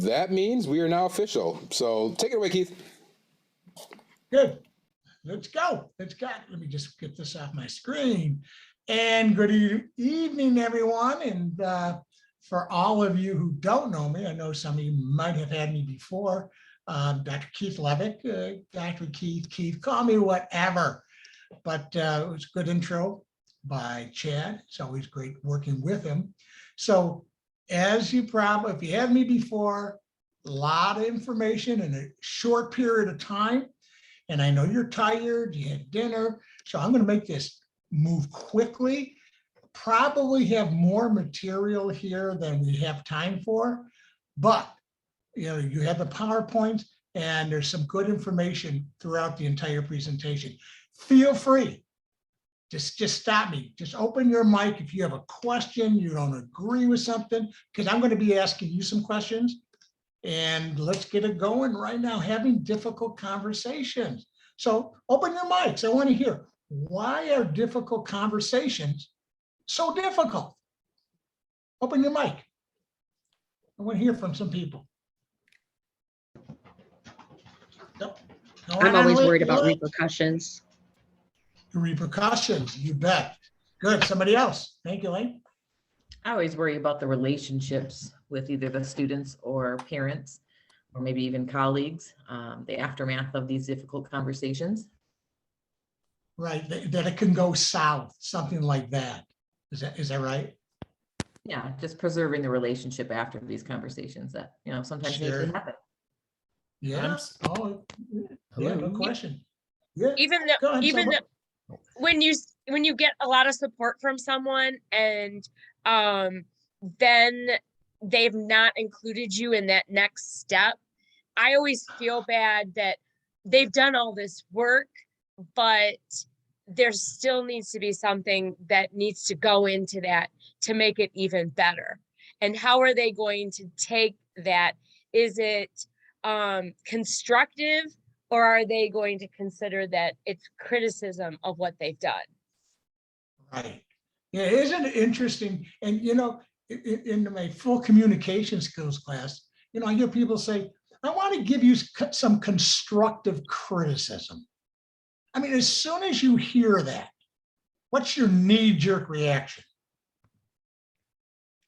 that means we are now official. So take it away, Keith. Good. Let's go. Let's go. Let me just get this off my screen. And good evening, everyone. And for all of you who don't know me, I know some of you might have had me before. Dr. Keith Levick, Dr. Keith, call me whatever. But it was a good intro by Chad. It's always great working with him. So as you probably, if you had me before, a lot of information in a short period of time. And I know you're tired, you had dinner. So I'm going to make this move quickly. Probably have more material here than we have time for. But you have the PowerPoint and there's some good information throughout the entire presentation. Feel free. Just stop me. Just open your mic if you have a question, you don't agree with something, because I'm going to be asking you some questions. And let's get it going right now, having difficult conversations. So open your mics. I want to hear, why are difficult conversations so difficult? Open your mic. I want to hear from some people. I'm always worried about repercussions. Repercussions, you bet. Good. Somebody else. Thank you, Lane. I always worry about the relationships with either the students or parents, or maybe even colleagues, the aftermath of these difficult conversations. Right, that it can go south, something like that. Is that right? Yeah, just preserving the relationship after these conversations that, sometimes need to happen. Yeah. Oh, yeah, no question. Yeah. Even when you get a lot of support from someone and then they've not included you in that next step, I always feel bad that they've done all this work, but there still needs to be something that needs to go into that to make it even better. And how are they going to take that? Is it constructive, or are they going to consider that it's criticism of what they've done? Right. Yeah, isn't it interesting? And, in my full communication skills class, I hear people say, I want to give you some constructive criticism. I mean, as soon as you hear that, what's your knee-jerk reaction?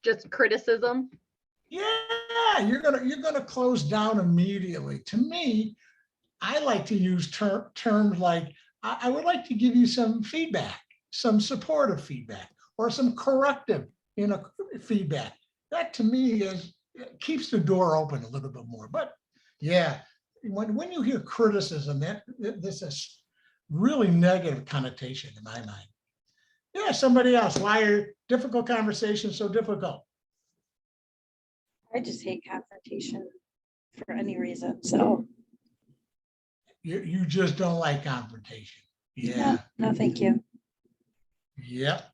Just criticism. Yeah, you're gonna close down immediately. To me, I like to use terms like, I would like to give you some feedback, some supportive feedback, or some corrective, feedback. That to me keeps the door open a little bit more. But yeah, when you hear criticism, this is really negative connotation in my mind. Yeah, somebody else. Why are difficult conversations so difficult? I just hate confrontation for any reason. So you just don't like confrontation. Yeah. No, thank you. Yep.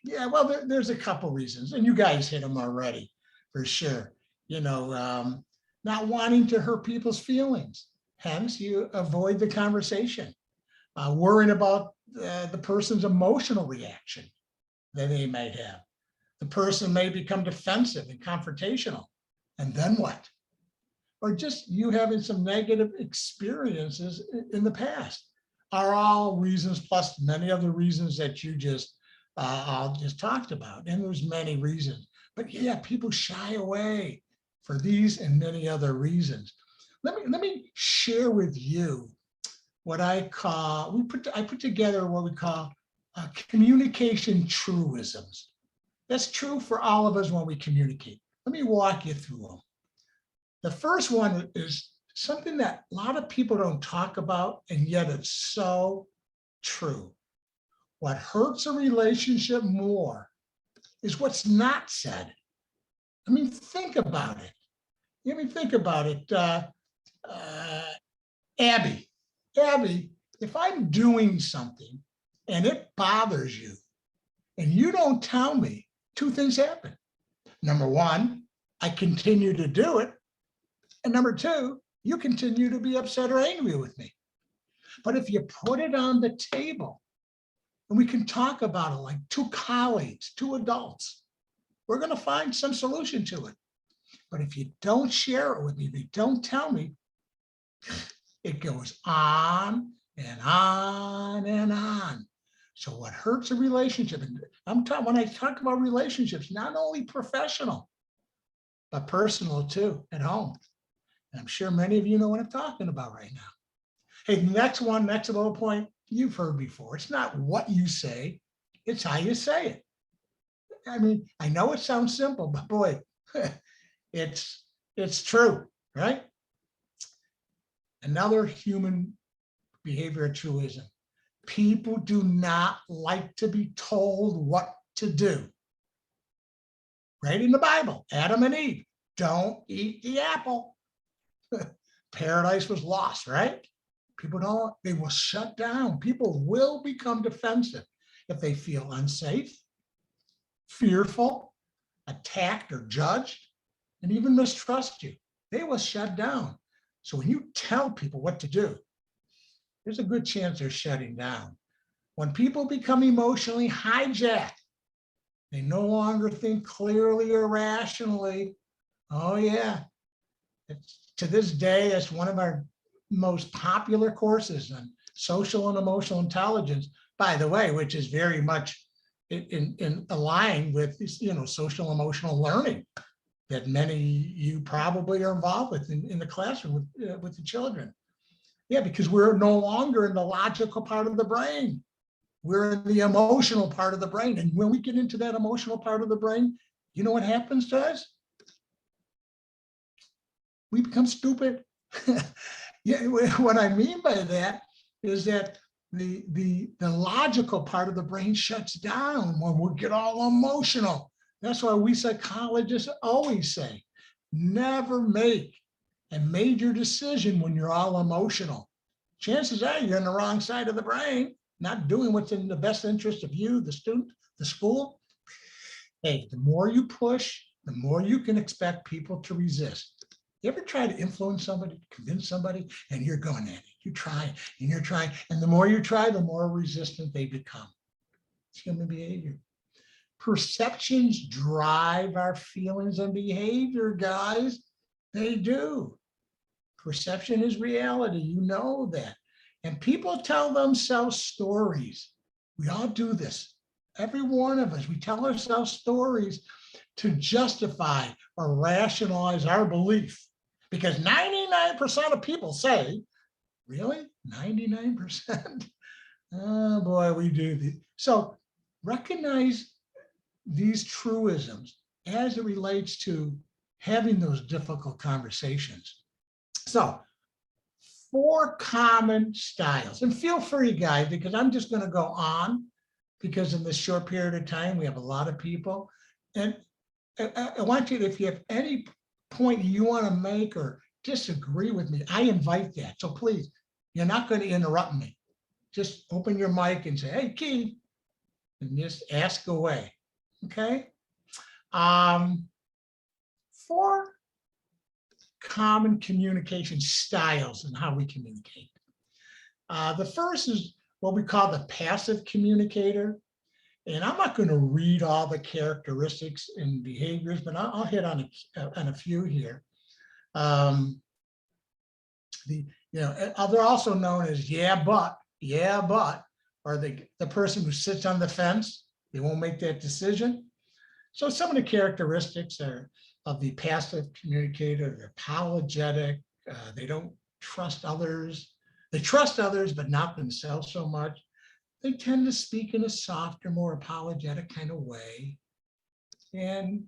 Yeah, well, there's a couple reasons, and you guys hit them already, for sure. Not wanting to hurt people's feelings. Hence, you avoid the conversation. Worrying about the person's emotional reaction that they might have. The person may become defensive and confrontational. And then what? Or just you having some negative experiences in the past are all reasons, plus many other reasons that you just talked about. And there's many reasons. But yeah, people shy away for these and many other reasons. Let me share with you what I put together what we call communication truisms. That's true for all of us when we communicate. Let me walk you through them. The first one is something that a lot of people don't talk about, and yet it's so true. What hurts a relationship more is what's not said. I mean, think about it. Abby, if I'm doing something and it bothers you and you don't tell me, two things happen. Number one, I continue to do it. And number two, you continue to be upset or angry with me. But if you put it on the table and we can talk about it like two colleagues, two adults, we're going to find some solution to it. But if you don't share it with me, if you don't tell me, it goes on and on and on. So what hurts a relationship, and I'm talking, when I talk about relationships, not only professional, but personal too, at home. And I'm sure many of you know what I'm talking about right now. Hey, next little point you've heard before. It's not what you say, it's how you say it. I mean, I know it sounds simple, but boy, it's true, right? Another human behavior truism. People do not like to be told what to do. Right in the Bible, Adam and Eve, don't eat the apple. Paradise was lost, right? People don't, they will shut down. People will become defensive if they feel unsafe, fearful, attacked or judged, and even mistrust you. They will shut down. So when you tell people what to do, there's a good chance they're shutting down. When people become emotionally hijacked, they no longer think clearly or rationally. Oh yeah, to this day, it's one of our most popular courses on social and emotional intelligence, by the way, which is very much in line with, social emotional learning that many you probably are involved with in the classroom with the children. Yeah, because we're no longer in the logical part of the brain. We're in the emotional part of the brain. And when we get into that emotional part of the brain, you know what happens to us? We become stupid. Yeah, what I mean by that is that the logical part of the brain shuts down when we get all emotional. That's why we psychologists always say, never make a major decision when you're all emotional. Chances are you're in the wrong side of the brain, not doing what's in the best interest of you, the student, the school. Hey, the more you push, the more you can expect people to resist. You ever try to influence somebody, convince somebody, and you're going at it? You try and you're trying, and the more you try, the more resistant they become. It's human behavior. Perceptions drive our feelings and behavior, guys. They do. Perception is reality. You know that. And people tell themselves stories. We all do this. Every one of us, we tell ourselves stories to justify or rationalize our belief. Because 99% of people say, really? 99%? Oh boy, we do. So recognize these truisms as it relates to having those difficult conversations. So 4 common styles, and feel free, guys, because I'm just going to go on, because in this short period of time, we have a lot of people. And I want you to, if you have any point you want to make or disagree with me, I invite that. So please, you're not going to interrupt me. Just open your mic and say, hey, Keith, and just ask away. Okay. 4 common communication styles and how we communicate. The first is what we call the passive communicator. And I'm not going to read all the characteristics and behaviors, but I'll hit on a few here. They're also known as yeah, but, or the person who sits on the fence, they won't make that decision. So some of the characteristics of the passive communicator: they're apologetic, they don't trust others. They trust others, but not themselves so much. They tend to speak in a softer, more apologetic kind of way. And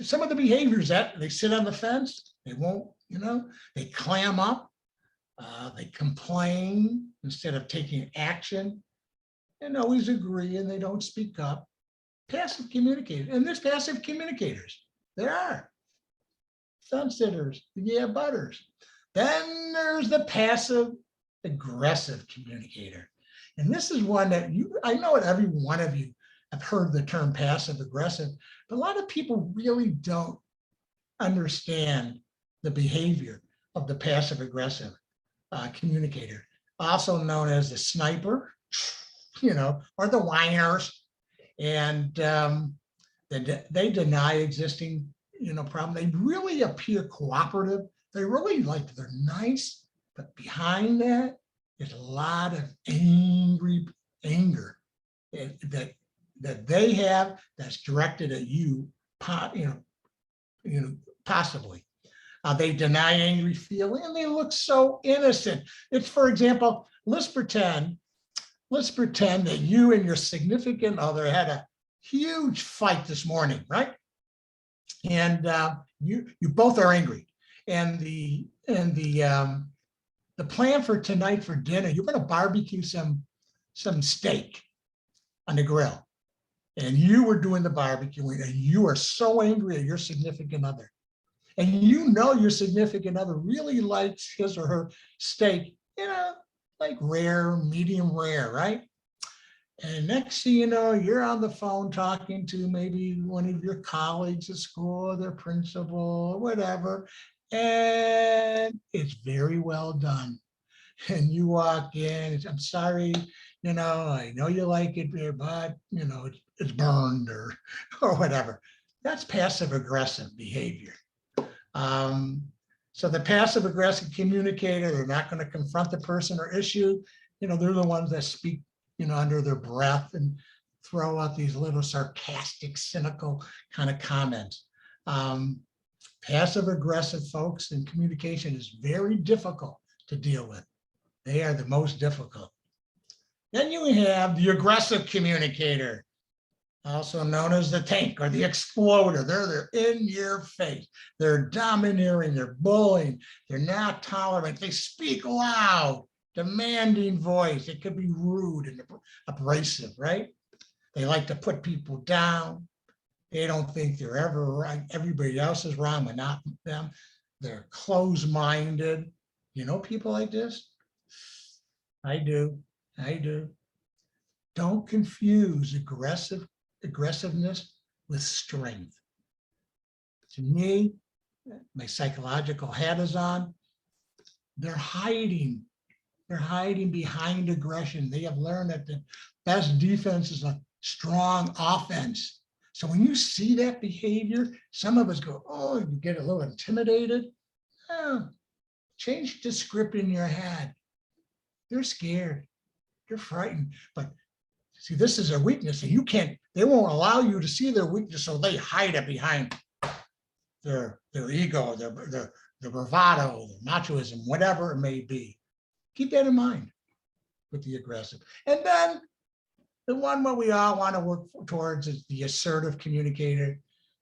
some of the behaviors that they sit on the fence, they won't, they clam up, they complain instead of taking action, and always agree, and they don't speak up. Passive communicators, and there's passive communicators. There are fence sitters, yeah, butters. Then there's the passive aggressive communicator. And this is one that I know that every one of you have heard the term passive aggressive, but a lot of people really don't understand the behavior of the passive aggressive communicator, also known as the sniper, or the whiners. And they deny existing, problem. They really appear cooperative. They really like, they're nice, but behind that is a lot of anger that they have that's directed at you, possibly. They deny angry feeling and they look so innocent. It's, for example, let's pretend that you and your significant other had a huge fight this morning, right? And you both are angry. And the plan for tonight for dinner, you're going to barbecue some steak on the grill. And you were doing the barbecuing and you are so angry at your significant other. And your significant other really likes his or her steak, like rare, medium rare, right? And next thing you know, you're on the phone talking to maybe one of your colleagues at school, or their principal, or whatever, and it's very well done. And you walk in, I'm sorry, I know you like it, but it's burned or whatever. That's passive aggressive behavior. So the passive aggressive communicator, they're not going to confront the person or issue. They're the ones that speak, under their breath and throw out these little sarcastic, cynical kind of comments. Passive aggressive folks in communication is very difficult to deal with. They are the most difficult. Then you have the aggressive communicator, also known as the tank or the exploder. They're in your face. They're domineering, they're bullying, they're not tolerant. They speak loud, demanding voice. It could be rude and abrasive, right? They like to put people down. They don't think they're ever right. Everybody else is wrong, but not them. They're closed-minded. You know people like this? I do. Don't confuse aggressiveness with strength. To me, my psychological hat is on. They're hiding behind aggression. They have learned that the best defense is a strong offense. So when you see that behavior, some of us go, oh, you get a little intimidated. Oh, change the script in your head. They're scared. You're frightened. But see, this is a weakness, and they won't allow you to see their weakness, so they hide it behind their ego, their bravado, their machoism, whatever it may be. Keep that in mind with the aggressive. And then the one what we all want to work towards is the assertive communicator.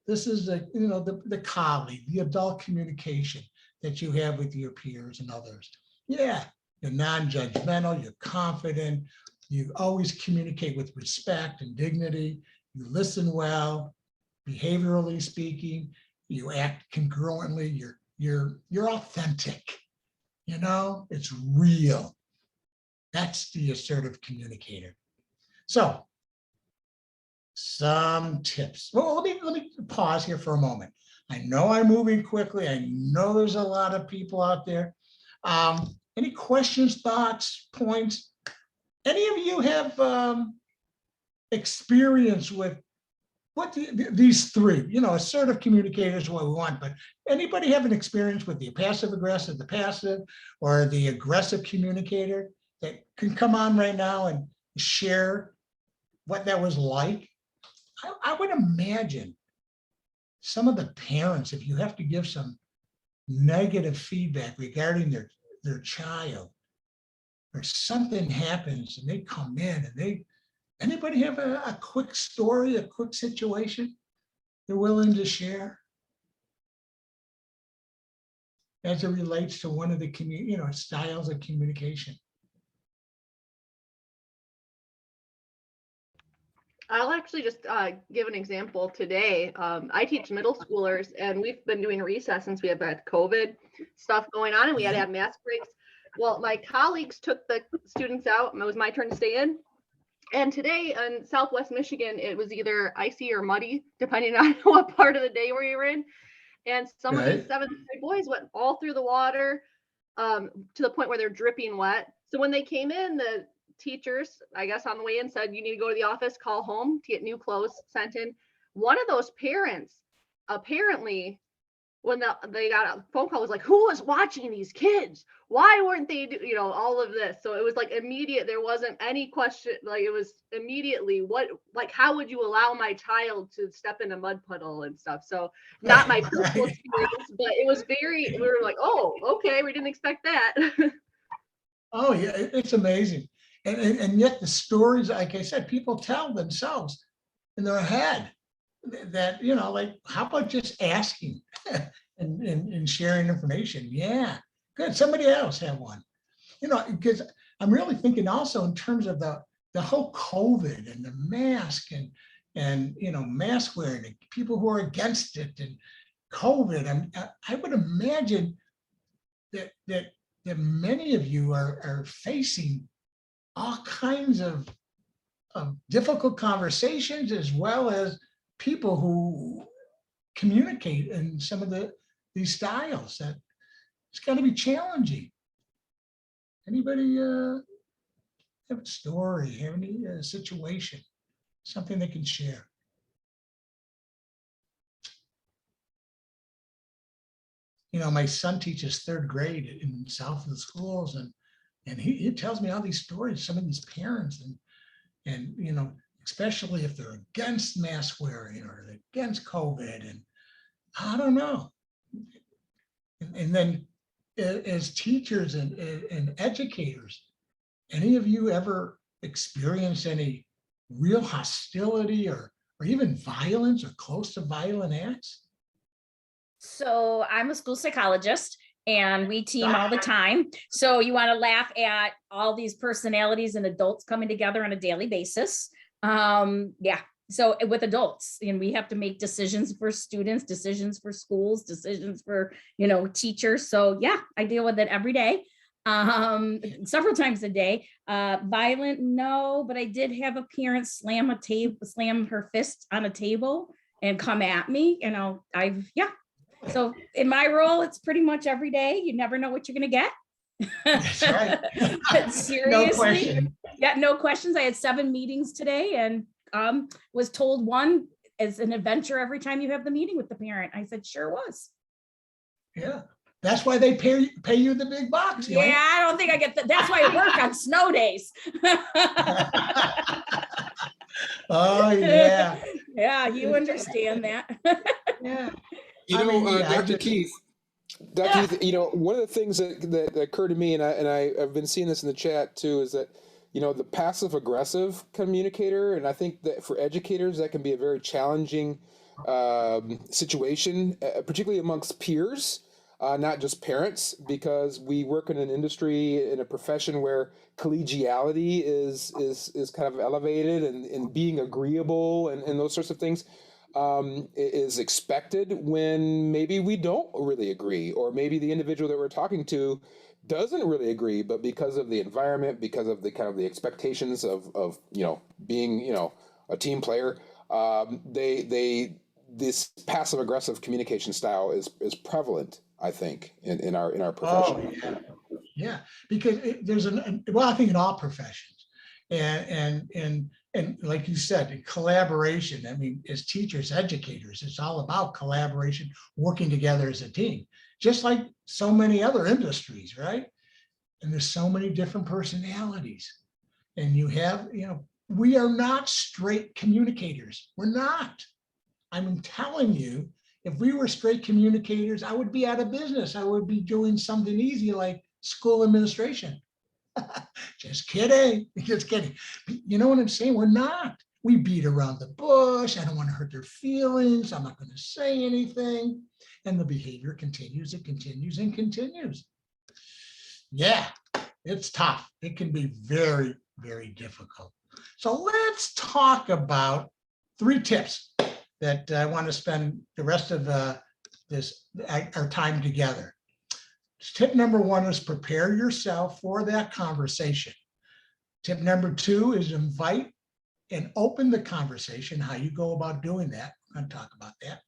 This is the colleague, the adult communication that you have with your peers and others. Yeah, you're non-judgmental, you're confident, you always communicate with respect and dignity, you listen well, behaviorally speaking, you act congruently, you're authentic. It's real. That's the assertive communicator. So, some tips. Well, let me pause here for a moment. I know I'm moving quickly. I know there's a lot of people out there. Any questions, thoughts, points? Any of you have experience with what these three? Assertive communicators is what we want, but anybody have an experience with the passive aggressive, the passive, or the aggressive communicator that can come on right now and share what that was like? I would imagine some of the parents, if you have to give some negative feedback regarding their child, or something happens and they come in and anybody have a quick story, a quick situation they're willing to share as it relates to one of the styles of communication? I'll actually just give an example today. I teach middle schoolers, and we've been doing recess since we have had COVID stuff going on, and we had to have mask breaks. Well, my colleagues took the students out, and it was my turn to stay in. And today in Southwest Michigan, it was either icy or muddy, depending on what part of the day we were in. And some of these 7th grade boys went all through the water to the point where they're dripping wet. So when they came in, the teachers, I guess on the way in, said, you need to go to the office, call home to get new clothes sent in. One of those parents apparently when they got a phone call, it was like, who was watching these kids? Why weren't they, all of this? So it was like immediate. There wasn't any question. Like it was immediately how would you allow my child to step in a mud puddle and stuff? So not my personal experience, but it was we were like, oh, okay. We didn't expect that. Oh yeah, it's amazing. And yet the stories, like I said, people tell themselves in their head that, like, how about just asking and sharing information? Yeah, good. Somebody else have one, because I'm really thinking also in terms of the whole COVID and the mask and mask wearing, and people who are against it and COVID. I would imagine that many of you are facing all kinds of difficult conversations, as well as people who communicate in some of these styles that it's going to be challenging. Anybody have a story, have any situation, something they can share? My son teaches third grade in south of the schools, and he tells me all these stories, some of these parents, and especially if they're against mask wearing or against COVID, and I don't know. And then as teachers and educators, any of you ever experience any real hostility or even violence or close to violent acts? So I'm a school psychologist and we team all the time. So you want to laugh at all these personalities and adults coming together on a daily basis. Yeah. So with adults, and we have to make decisions for students, decisions for schools, decisions for, teachers. So yeah, I deal with it every day, several times a day. Violent, no, but I did have a parent slam her fist on a table and come at me. So in my role, it's pretty much every day. You never know what you're going to get. That's right. But seriously, No question. Yeah, no questions. I had 7 meetings today and was told one is an adventure every time you have the meeting with the parent. I said, sure was. Yeah, that's why they pay you the big bucks. Yeah, I don't think I get that. That's why I work on snow days. Oh yeah. Yeah, you understand that. Yeah. Dr. Keith, one of the things that occurred to me, and I've been seeing this in the chat too, is that, the passive aggressive communicator, and I think that for educators, that can be a very challenging situation, particularly amongst peers, not just parents, because we work in an industry, in a profession where collegiality is kind of elevated, and being agreeable and those sorts of things is expected when maybe we don't really agree, or maybe the individual that we're talking to doesn't really agree, but because of the environment, because of the kind of the expectations of being a team player, this passive aggressive communication style is prevalent, I think, in our profession. Oh yeah, because I think in all professions, and like you said, collaboration. I mean, as teachers, educators, it's all about collaboration, working together as a team, just like so many other industries, right? And there's so many different personalities, and we are not straight communicators. We're not. I'm telling you, if we were straight communicators, I would be out of business. I would be doing something easy like school administration. Just kidding. Just kidding. You know what I'm saying? We're not. We beat around the bush. I don't want to hurt their feelings. I'm not going to say anything. And the behavior continues. It continues and continues. Yeah, it's tough. It can be very, very difficult. So let's talk about 3 tips that I want to spend the rest of our time together. Tip number 1 is prepare yourself for that conversation. Tip number 2 is invite and open the conversation. How you go about doing that, we're going to talk about that.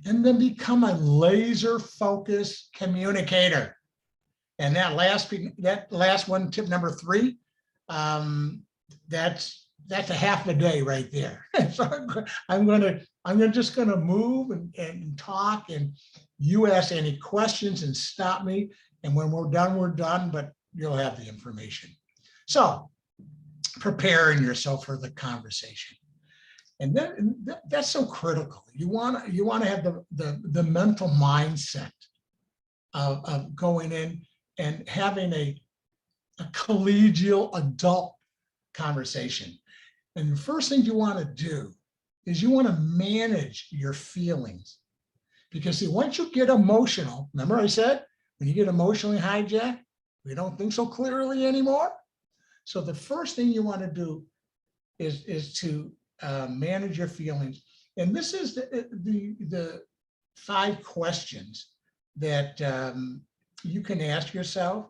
And then become a laser focused communicator. And that last one, tip number 3, that's a half a day right there. So I'm going to I'm just gonna move and talk, and you ask any questions and stop me. And when we're done, but you'll have the information. So preparing yourself for the conversation. And then that's so critical. You want to have the mental mindset of going in and having a collegial adult conversation. And the first thing you want to do is you want to manage your feelings. Because see, once you get emotional, remember I said, when you get emotionally hijacked, we don't think so clearly anymore. So the first thing you want to do is to manage your feelings. And this is the 5 questions that you can ask yourself.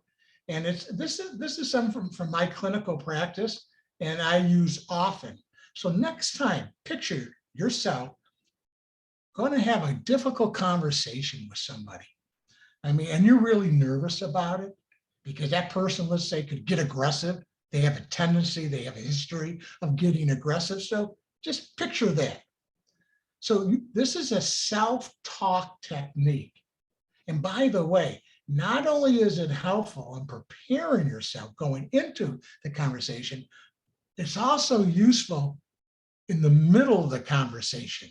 And this is some from my clinical practice, and I use often. So next time, picture yourself going to have a difficult conversation with somebody. I mean, and you're really nervous about it because that person, let's say, could get aggressive. They have a tendency, they have a history of getting aggressive. So just picture that. So this is a self-talk technique. And by the way, not only is it helpful in preparing yourself going into the conversation, it's also useful in the middle of the conversation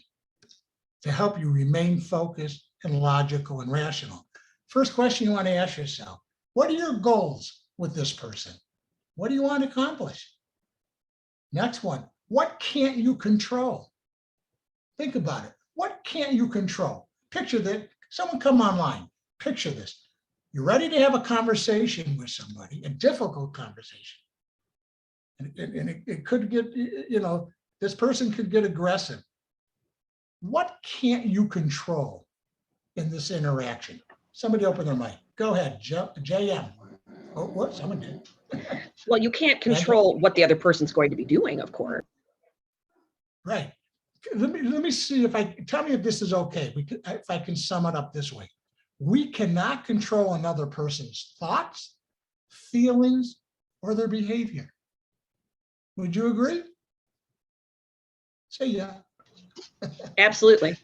to help you remain focused and logical and rational. First question you want to ask yourself, what are your goals with this person? What do you want to accomplish? Next one, what can't you control? Think about it. What can't you control? Picture that. Someone come online. Picture this. You're ready to have a conversation with somebody, a difficult conversation. And it could get, this person could get aggressive. What can't you control in this interaction? Somebody open their mic. Go ahead, JM. Oh, what? Someone did. Well, you can't control what the other person's going to be doing, of course. Right. Let me see tell me if this is okay. If I can sum it up this way. We cannot control another person's thoughts, feelings, or their behavior. Would you agree? Say yeah. Absolutely.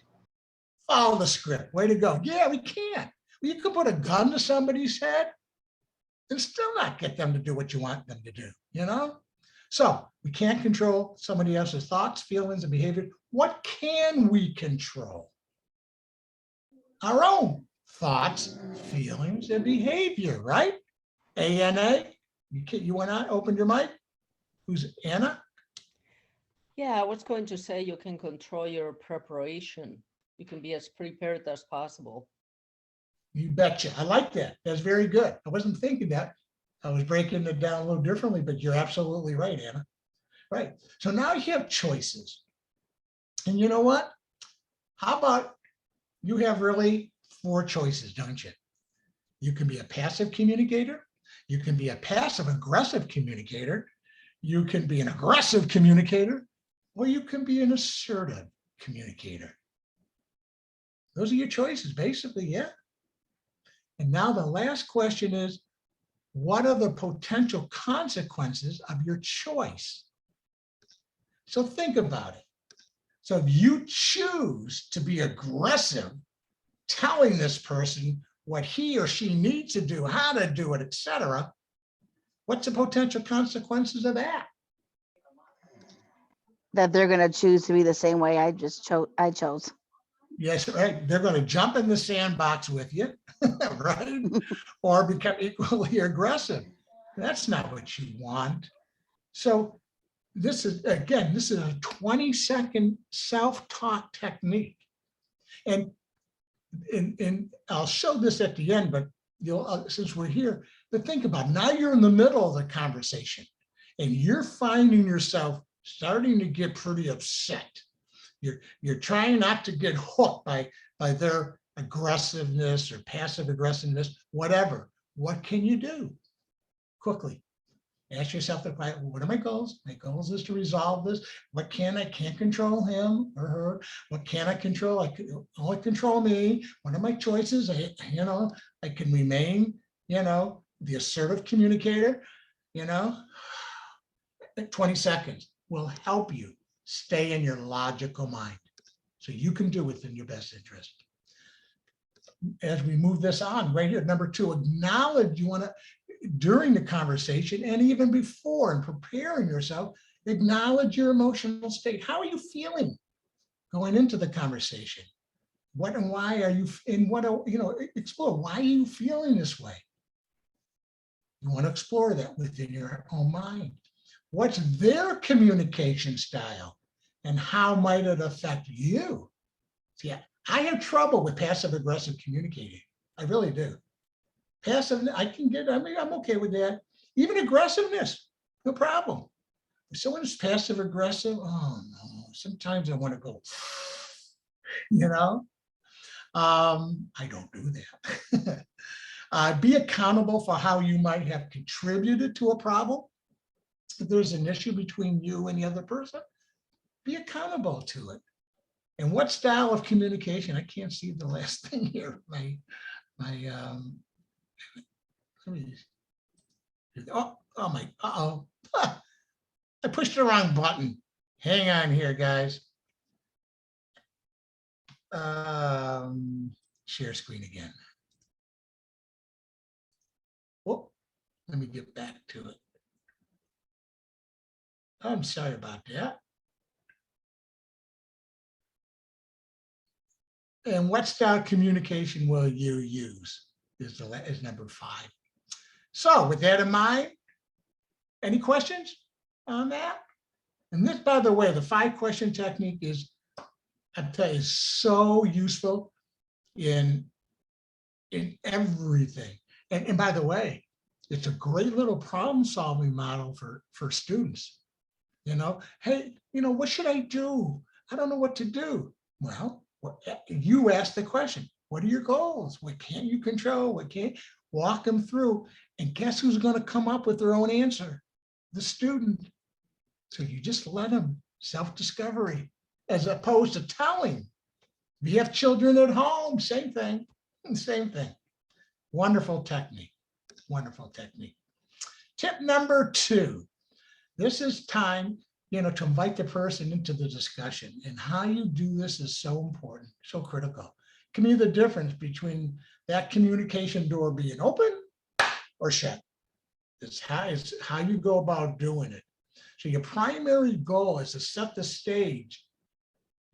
Follow the script. Way to go. Yeah, we can't. You could put a gun to somebody's head and still not get them to do what you want them to do, So we can't control somebody else's thoughts, feelings, and behavior. What can we control? Our own thoughts, feelings, and behavior, right? ANA, you want to open your mic? Who's Anna? Yeah, I was going to say you can control your preparation. You can be as prepared as possible. You betcha. I like that. That's very good. I wasn't thinking that. I was breaking it down a little differently, but you're absolutely right, Anna. Right. So now you have choices. And you know what? How about you have really 4 choices, don't you? You can be a passive communicator. You can be a passive aggressive communicator. You can be an aggressive communicator, or you can be an assertive communicator. Those are your choices, basically, yeah. And now the last question is, what are the potential consequences of your choice? So think about it. So if you choose to be aggressive, telling this person what he or she needs to do, how to do it, etc., what's the potential consequences of that? That they're going to choose to be the same way I chose. Yes, right. They're going to jump in the sandbox with you, right? Or become equally aggressive. That's not what you want. So this is a 20-second self-talk technique. And I'll show this at the end, but since we're here, but think about it. Now you're in the middle of the conversation and you're finding yourself starting to get pretty upset. You're trying not to get hooked by their aggressiveness or passive aggressiveness, whatever. What can you do? Quickly, ask yourself the question, what are my goals? My goals is to resolve this. What can't control him or her. What can I control? I can only control me. What are my choices? I can remain, the assertive communicator, 20 seconds will help you stay in your logical mind. so you can do within your best interest. As we move this on, right here, number 2, acknowledge you want to, during the conversation and even before and preparing yourself, acknowledge your emotional state. How are you feeling going into the conversation? What and why are you, and what, explore, why are you feeling this way? You want to explore that within your own mind. What's their communication style and how might it affect you? See, I have trouble with passive aggressive communicating. I really do. Passive, I mean, I'm okay with that. Even aggressiveness, no problem. If someone is passive aggressive, oh no, sometimes I want to go, I don't do that. Be accountable for how you might have contributed to a problem. If there's an issue between you and the other person, be accountable to it. And what style of communication? I can't see the last thing here. I pushed the wrong button. Hang on here, guys. Share screen again. Whoop, let me get back to it. I'm sorry about that. And what style of communication will you use is number 5. So with that in mind, any questions on that? And this, by the way, the 5-question technique is, I tell you, so useful in everything. And by the way, it's a great little problem-solving model for students. Hey, what should I do? I don't know what to do. Well, you ask the question, what are your goals? What can't you control? What can't? Walk them through, and guess who's going to come up with their own answer? The student. So you just let them, self-discovery, as opposed to telling. If you have children at home, same thing. Wonderful technique, wonderful technique. Tip number 2, this is time, to invite the person into the discussion, and how you do this is so important, so critical. It can be the difference between that communication door being open or shut. It's how you go about doing it. So your primary goal is to set the stage,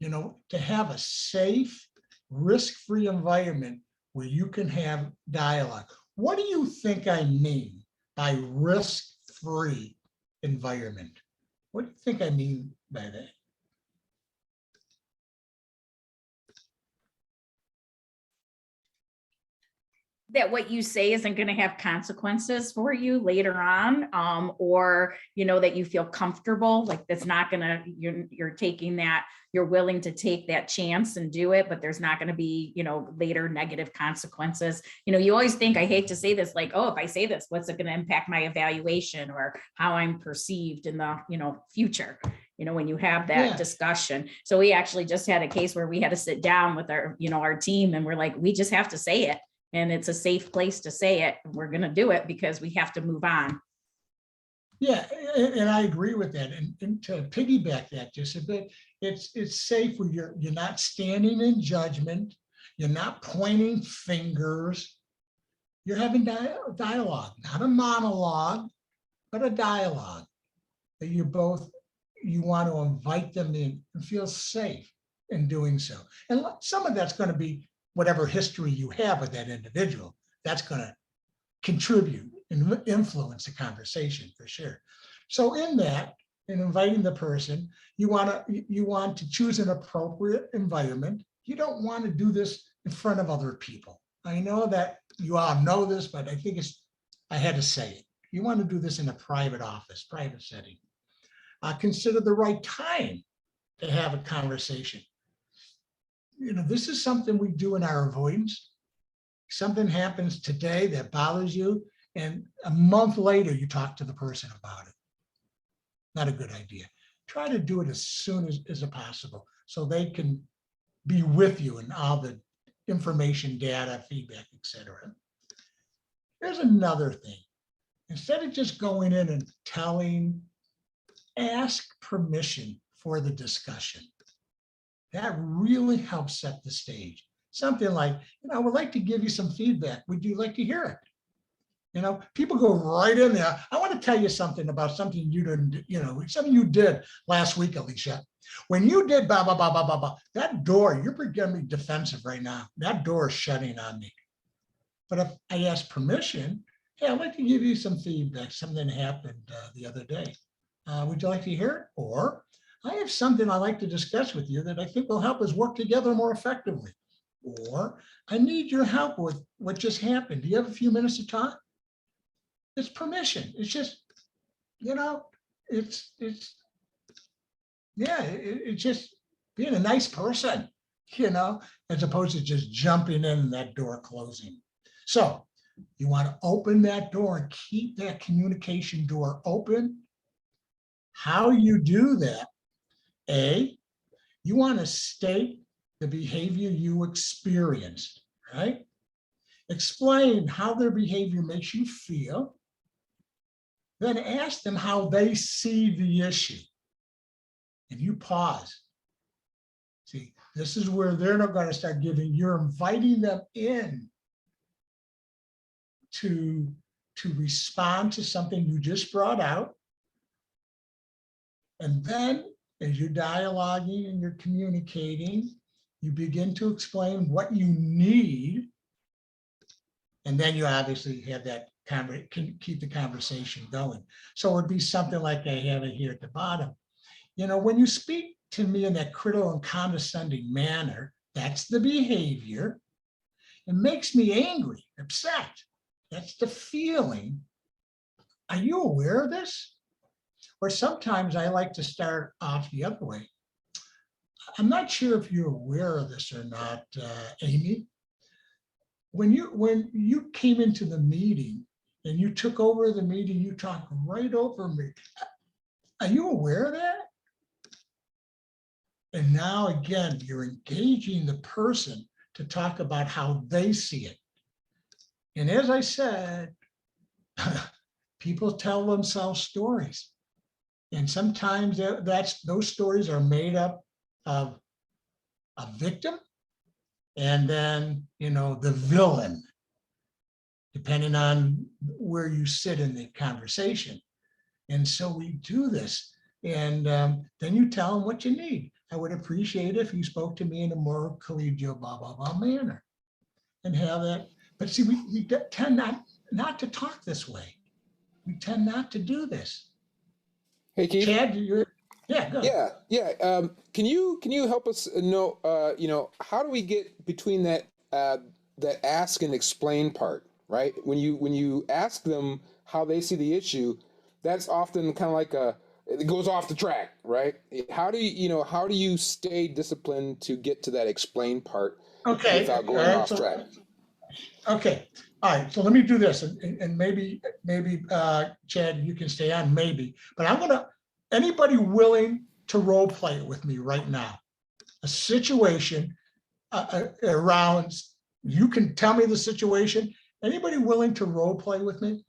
to have a safe, risk-free environment where you can have dialogue. What do you think I mean by risk-free environment? What do you think I mean by that? That what you say isn't going to have consequences for you later on, or that you feel comfortable, like that's not going to, you're taking that, you're willing to take that chance and do it, but there's not going to be later negative consequences. You always think, I hate to say this, like, oh, if I say this, what's it going to impact my evaluation or how I'm perceived in the future, when you have that discussion. So we actually just had a case where we had to sit down with our our team, and we're like, we just have to say it. And it's a safe place to say it. We're going to do it because we have to move on. Yeah, and I agree with that. And to piggyback that just a bit, it's safe where you're not standing in judgment. You're not pointing fingers. You're having dialogue, not a monologue, but a dialogue that you want to invite them in and feel safe in doing so. And some of that's going to be whatever history you have with that individual, that's going to contribute and influence the conversation for sure. So in inviting the person, you want to choose an appropriate environment. You don't want to do this in front of other people. I know that you all know this, but I think I had to say it. You want to do this in a private office, private setting. Consider the right time to have a conversation. This is something we do in our avoidance. Something happens today that bothers you, and a month later, you talk to the person about it. Not a good idea. Try to do it as soon as possible so they can be with you in all the information, data, feedback, etc. Here's another thing. Instead of just going in and telling, ask permission for the discussion. that really helps set the stage. Something like, I would like to give you some feedback. Would you like to hear it? People go right in there. I want to tell you something about something you didn't, something you did last week, Alicia. When you did blah, blah, blah, blah, blah, blah, that door, you're becoming defensive right now. That door is shutting on me. But if I ask permission, hey, I'd like to give you some feedback. Something happened the other day. Would you like to hear it? Or I have something I'd like to discuss with you that I think will help us work together more effectively. Or I need your help with what just happened. Do you have a few minutes to talk? It's permission. It's just, it's just being a nice person, as opposed to just jumping in and that door closing. So you want to open that door and keep that communication door open. How you do that, you want to state the behavior you experienced, right? Explain how their behavior makes you feel. Then ask them how they see the issue. And you pause. See, this is where they're not going to start giving, you're inviting them in to respond to something you just brought out. And then as you're dialoguing and you're communicating, you begin to explain what you need. And then you obviously have that can keep the conversation going. So it would be something like I have it here at the bottom. When you speak to me in that critical and condescending manner, that's the behavior. It makes me angry, upset. That's the feeling. Are you aware of this? Or sometimes I like to start off the other way. I'm not sure if you're aware of this or not, Amy. When you came into the meeting and you took over the meeting, you talked right over me. Are you aware of that? And now again, you're engaging the person to talk about how they see it. And as I said, people tell themselves stories. And sometimes those stories are made up of a victim and then, the villain, depending on where you sit in the conversation. And so we do this. And then you tell them what you need. I would appreciate it if you spoke to me in a more collegial, blah, blah, blah manner. And have that. But see, we tend not to talk this way. We tend not to do this. Hey, Keith. Chad, go ahead. Yeah. Can you help us know, how do we get between that ask and explain part, right? When you ask them how they see the issue, that's often kind of like it goes off the track, right? How do you stay disciplined to get to that explain part without going off track? Okay. All right. So let me do this, and maybe Chad, you can stay on, maybe. But anybody willing to role play it with me right now? A situation around. You can tell me the situation. Anybody willing to role play with me?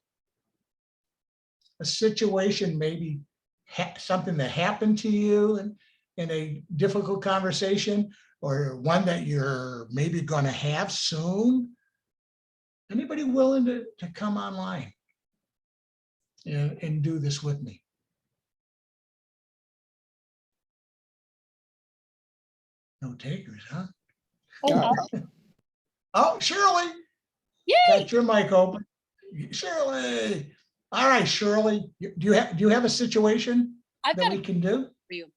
A situation, maybe something that happened to you in a difficult conversation, or one that you're maybe going to have soon. Anybody willing to come online and do this with me? No takers, huh? Oh, Shirley. Yay! Got your mic open. Shirley. All right, Shirley. Do you have a situation that we can do? For you.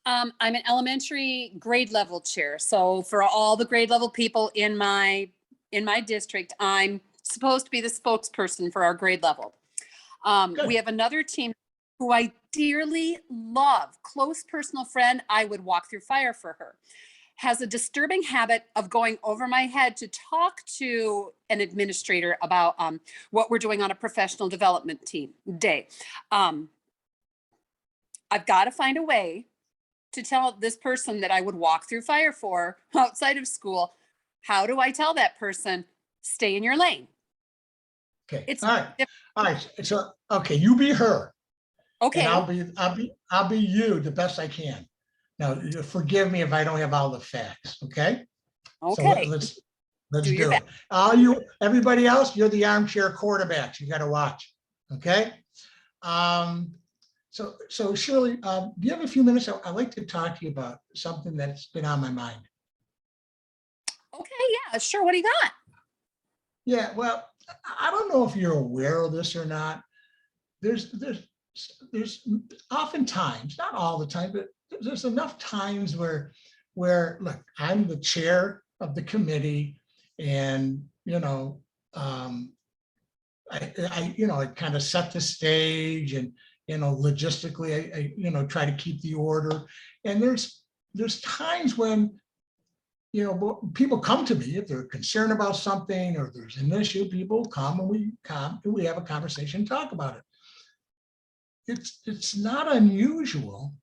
I'm an elementary grade level chair. So for all the grade level people in my district, I'm supposed to be the spokesperson for our grade level. We have another team who I dearly love, close personal friend. I would walk through fire for her. Has a disturbing habit of going over my head to talk to an administrator about what we're doing on a professional development day. I've got to find a way to tell this person that I would walk through fire for outside of school. How do I tell that person, stay in your lane? Okay. It's all right. So okay, you be her. Okay. And I'll be you the best I can. Now, forgive me if I don't have all the facts, okay? So Okay. let's Do your do it. Everybody else, you're the armchair quarterbacks. You got to watch, okay? So Shirley, do you have a few minutes? I'd like to talk to you about something that's been on my mind. Okay, yeah, sure. What do you got? Yeah, well, I don't know if you're aware of this or not. There's oftentimes, not all the time, but there's enough times where look, I'm the chair of the committee, and I kind of set the stage, and logistically I try to keep the order. And there's times when people come to me if they're concerned about something, or there's an issue. People come and we have a conversation, talk about it. It's not unusual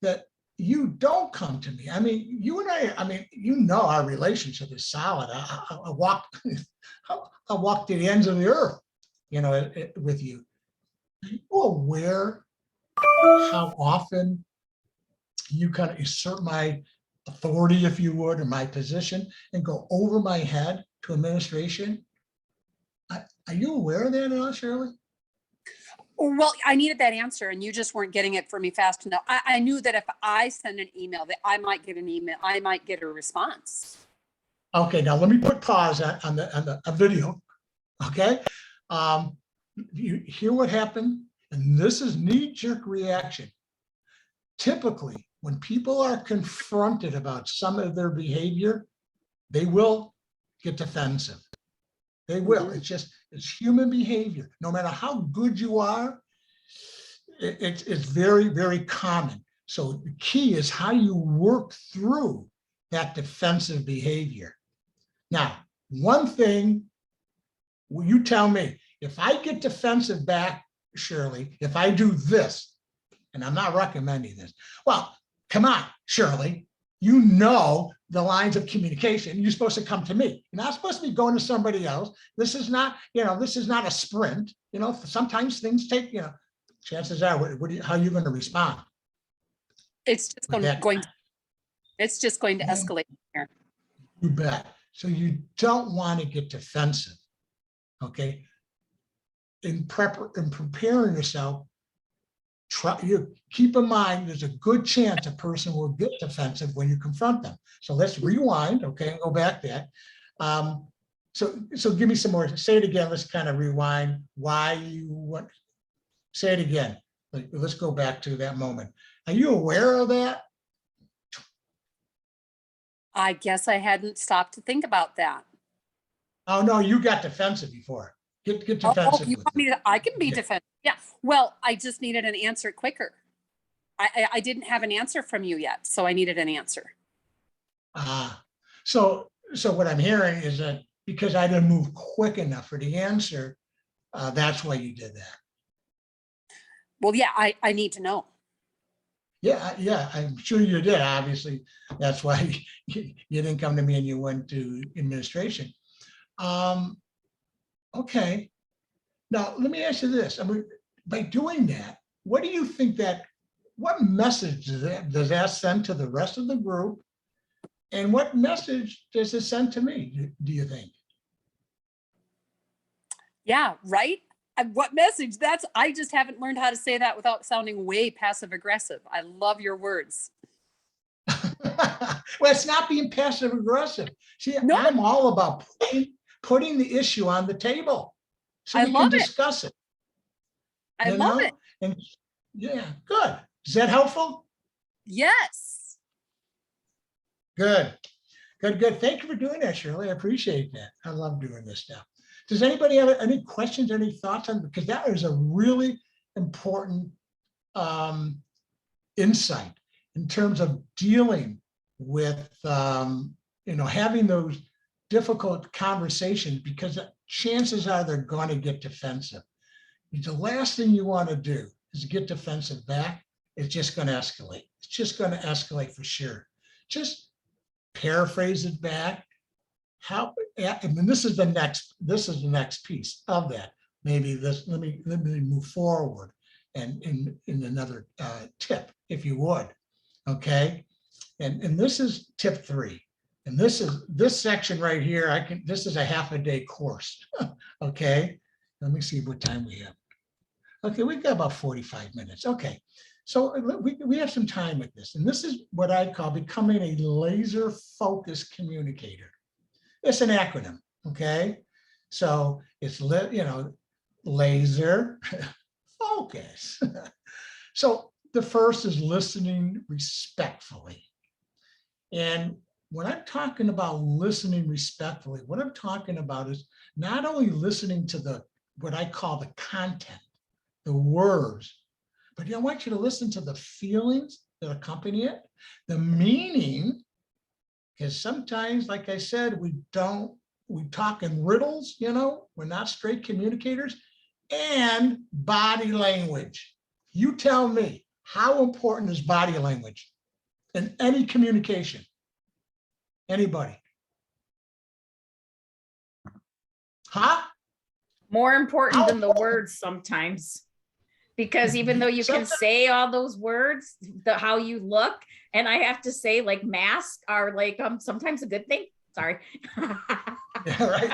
that you don't come to me. I mean, you and I mean, our relationship is solid. I walked to the ends of the earth, with you. Are you aware how often you kind of usurp my authority, if you would, or my position, and go over my head to administration? Are you aware of that at all, Shirley? Well, I needed that answer and you just weren't getting it for me fast enough. I knew that if I send an email that I might get an email, I might get a response. Okay, now let me put pause on the video. Okay. You hear what happened? And this is knee-jerk reaction. Typically, when people are confronted about some of their behavior, they will get defensive. They will. It's human behavior. No matter how good you are, it's very, very common. So the key is how you work through that defensive behavior. Now, one thing, you tell me, if I get defensive back, Shirley, if I do this, and I'm not recommending this, well, come on, Shirley, you know the lines of communication. You're supposed to come to me. You're not supposed to be going to somebody else. This is not, this is not a sprint. Sometimes things take, chances are, how are you going to respond? It's just it's just going to escalate here. You bet. So you don't want to get defensive, okay? In preparing yourself, keep in mind there's a good chance a person will get defensive when you confront them. So let's rewind, okay, and go back that. So give me some more. Say it again. Let's kind of rewind. Why you want? Say it again. Let's go back to that moment. Are you aware of that? I guess I hadn't stopped to think about that. Oh no, you got defensive before. Get defensive. You want me to, I can be defensive. Yeah. Well, I just needed an answer quicker. I didn't have an answer from you yet, so I needed an answer. So what I'm hearing is that because I didn't move quick enough for the answer, that's why you did that. Well, yeah, I need to know. Yeah, I'm sure you did. Obviously, that's why you didn't come to me and you went to administration. Okay. Now, let me ask you this. I mean, by doing that, what do you think what message does that send to the rest of the group? And what message does it send to me, do you think? Yeah, right? What message? I just haven't learned how to say that without sounding way passive aggressive. I love your words. Well, it's not being passive aggressive. See, no. I'm all about putting the issue on the table so we can discuss it. I love it. And yeah, good. Is that helpful? Yes. Good. Thank you for doing that, Shirley. I appreciate that. I love doing this stuff. Does anybody have any questions, any thoughts on, because that is a really important insight in terms of dealing with, having those difficult conversations, because chances are they're going to get defensive. The last thing you want to do is get defensive back. It's just going to escalate. It's just going to escalate for sure. Just paraphrase it back. This is the next piece of that. Maybe let me move forward and in another tip, if you would. Okay. And this is tip 3. And this section right here, this is a half a day course. Okay. Let me see what time we have. Okay, we've got about 45 minutes. Okay. So we have some time with this. And this is what I call becoming a laser focused communicator. It's an acronym. Okay. So it's, laser focus. So the first is listening respectfully. And when I'm talking about listening respectfully, what I'm talking about is not only listening to what I call the content, the words, but I want you to listen to the feelings that accompany it, the meaning, because sometimes, like I said, we talk in riddles, we're not straight communicators, and body language. You tell me, how important is body language in any communication? Anybody? Huh? More important than the words sometimes. Because even though you can say all those words, how you look, and I have to say like masks are like sometimes a good thing. Sorry. Yeah, right.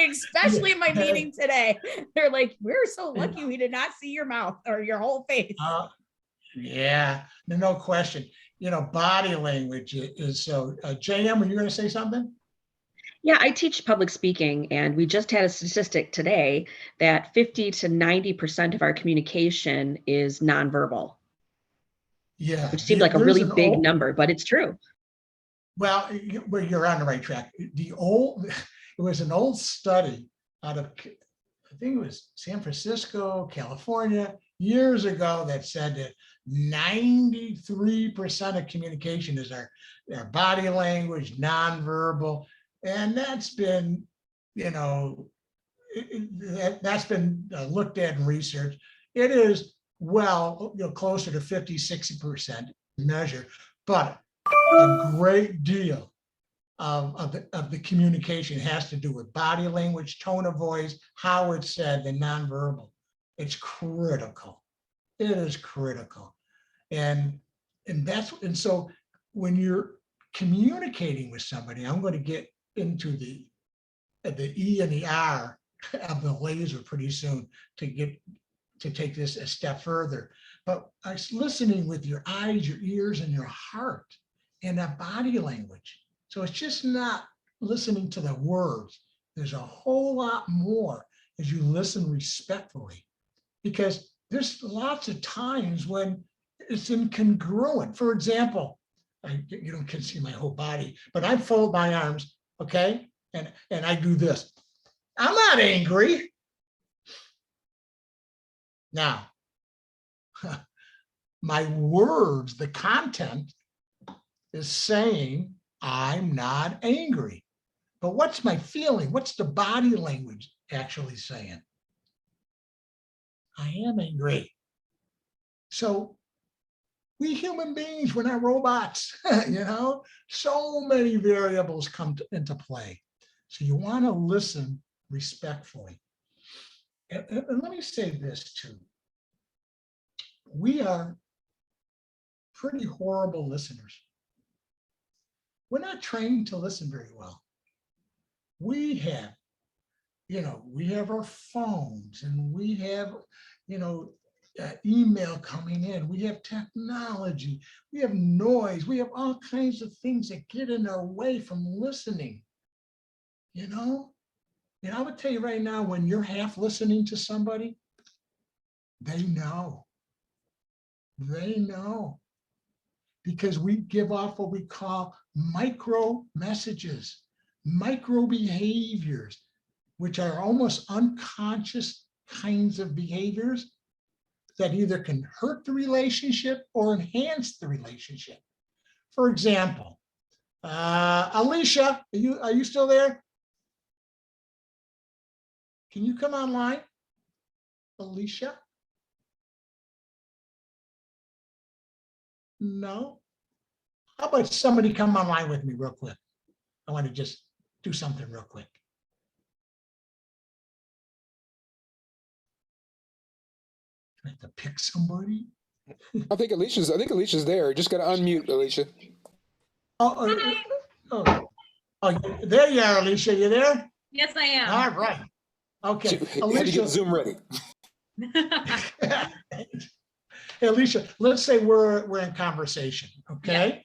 Especially in my meeting today. They're like, we're so lucky we did not see your mouth or your whole face. Yeah, no question. Body language is so. JM, were you going to say something? Yeah, I teach public speaking, and we just had a statistic today that 50 to 90% of our communication is nonverbal. Yeah, which seemed like a really big number, but it's true. Well, you're on the right track. It was an old study out of, I think it was San Francisco, California, years ago, that said that 93% of communication is our body language, nonverbal, and that's been, that's been looked at and researched. It is closer to 50, 60% measure, but a great deal of the communication has to do with body language, tone of voice, how it's said, and nonverbal. It's critical. It is critical. And so when you're communicating with somebody, I'm going to get into the E and the R of the laser pretty soon to take this a step further. But it's listening with your eyes, your ears, and your heart, and that body language. So it's just not listening to the words. There's a whole lot more as you listen respectfully, because there's lots of times when it's incongruent. For example, you can see my whole body, but I fold my arms, okay? And I do this. I'm not angry. Now, my words, the content is saying I'm not angry. But what's my feeling? What's the body language actually saying? I am angry. So we human beings, we're not robots, so many variables come into play. So you want to listen respectfully. And let me say this too. We are pretty horrible listeners. We're not trained to listen very well. We have, we have our phones, and we have, email coming in. We have technology. We have noise. We have all kinds of things that get in our way from listening. And I would tell you right now, when you're half listening to somebody, they know. They know. Because we give off what we call micro messages, micro behaviors, which are almost unconscious kinds of behaviors that either can hurt the relationship or enhance the relationship. For example, Alicia, are you still there? Can you come online, Alicia? No? How about somebody come online with me real quick? I want to just do something real quick. I have to pick somebody. I think Alicia's there. Just got to unmute, Alicia. Oh, there you are, Alicia. You there? Yes, I am. All right. Okay. Had to Alicia, get Zoom ready. hey, Alicia, let's say we're in conversation, okay? Yeah.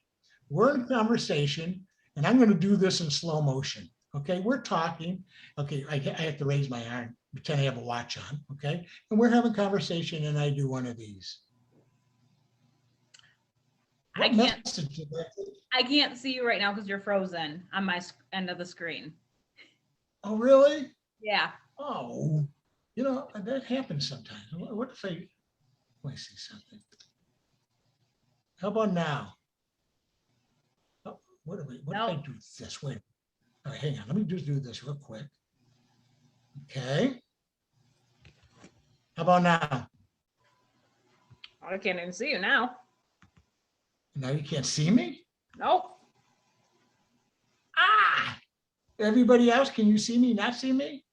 We're in conversation, and I'm going to do this in slow motion, okay? We're talking, okay, I have to raise my arm, pretend I have a watch on, okay? And we're having conversation, and I do one of these. I can't see you right now because you're frozen on my end of the screen. Oh, really? Yeah. Oh, you know, that happens sometimes. What if let me see something. How about now? Oh, what if I do this? Wait. All right, hang on. Let me just do this real quick. Okay. How about now? I can't even see you now. Now you can't see me? Nope. Ah! Everybody else, can you see me, not see me?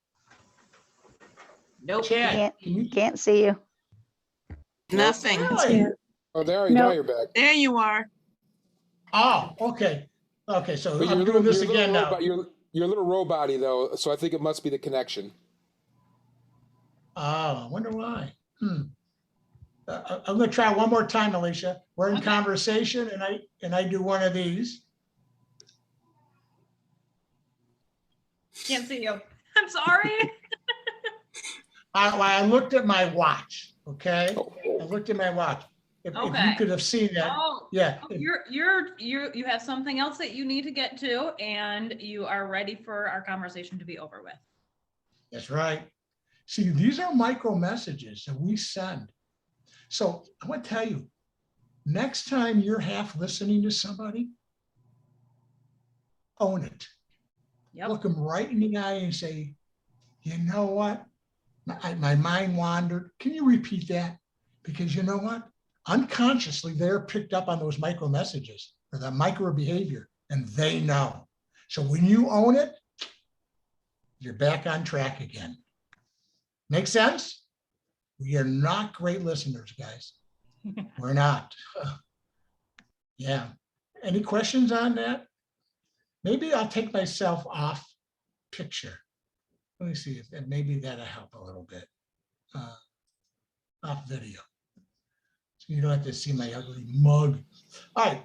Nope. Chad, Can't see you. Nothing. Really? Oh, now you're back. There you are. Oh, okay. Okay, so But I'm doing this again now. You're a little robot-y though, so I think it must be the connection. Oh, I wonder why. I'm going to try one more time, Alicia. We're in conversation, and I do one of these. Can't see you. I'm sorry. I looked at my watch. Okay, I looked at my watch. If you could have seen that, yeah. You have something else that you need to get to, and you are ready for our conversation to be over with. That's right. See, these are micro messages that we send. So I want to tell you, next time you're half listening to somebody, own it. Yep. Look them right in the eye and say, you know what? My mind wandered. Can you repeat that? Because you know what? Unconsciously, they're picked up on those micro messages or that micro behavior, and they know. So when you own it, you're back on track again. Make sense? We are not great listeners, guys. We're not. Yeah. Any questions on that? Maybe I'll take myself off picture. Let me see if maybe that'll help a little bit. Off video. So you don't have to see my ugly mug. All right.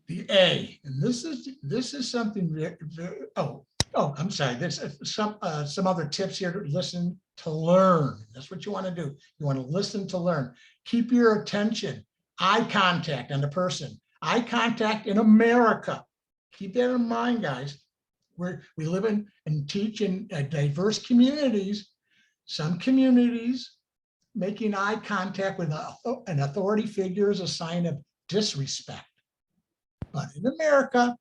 The A, and this is something very I'm sorry. There's some other tips here to listen to learn. That's what you want to do. You want to listen to learn. Keep your attention, eye contact on the person. Eye contact in America. Keep that in mind, guys. We live in and teach in diverse communities. Some communities making eye contact with an authority figure is a sign of disrespect. But in America,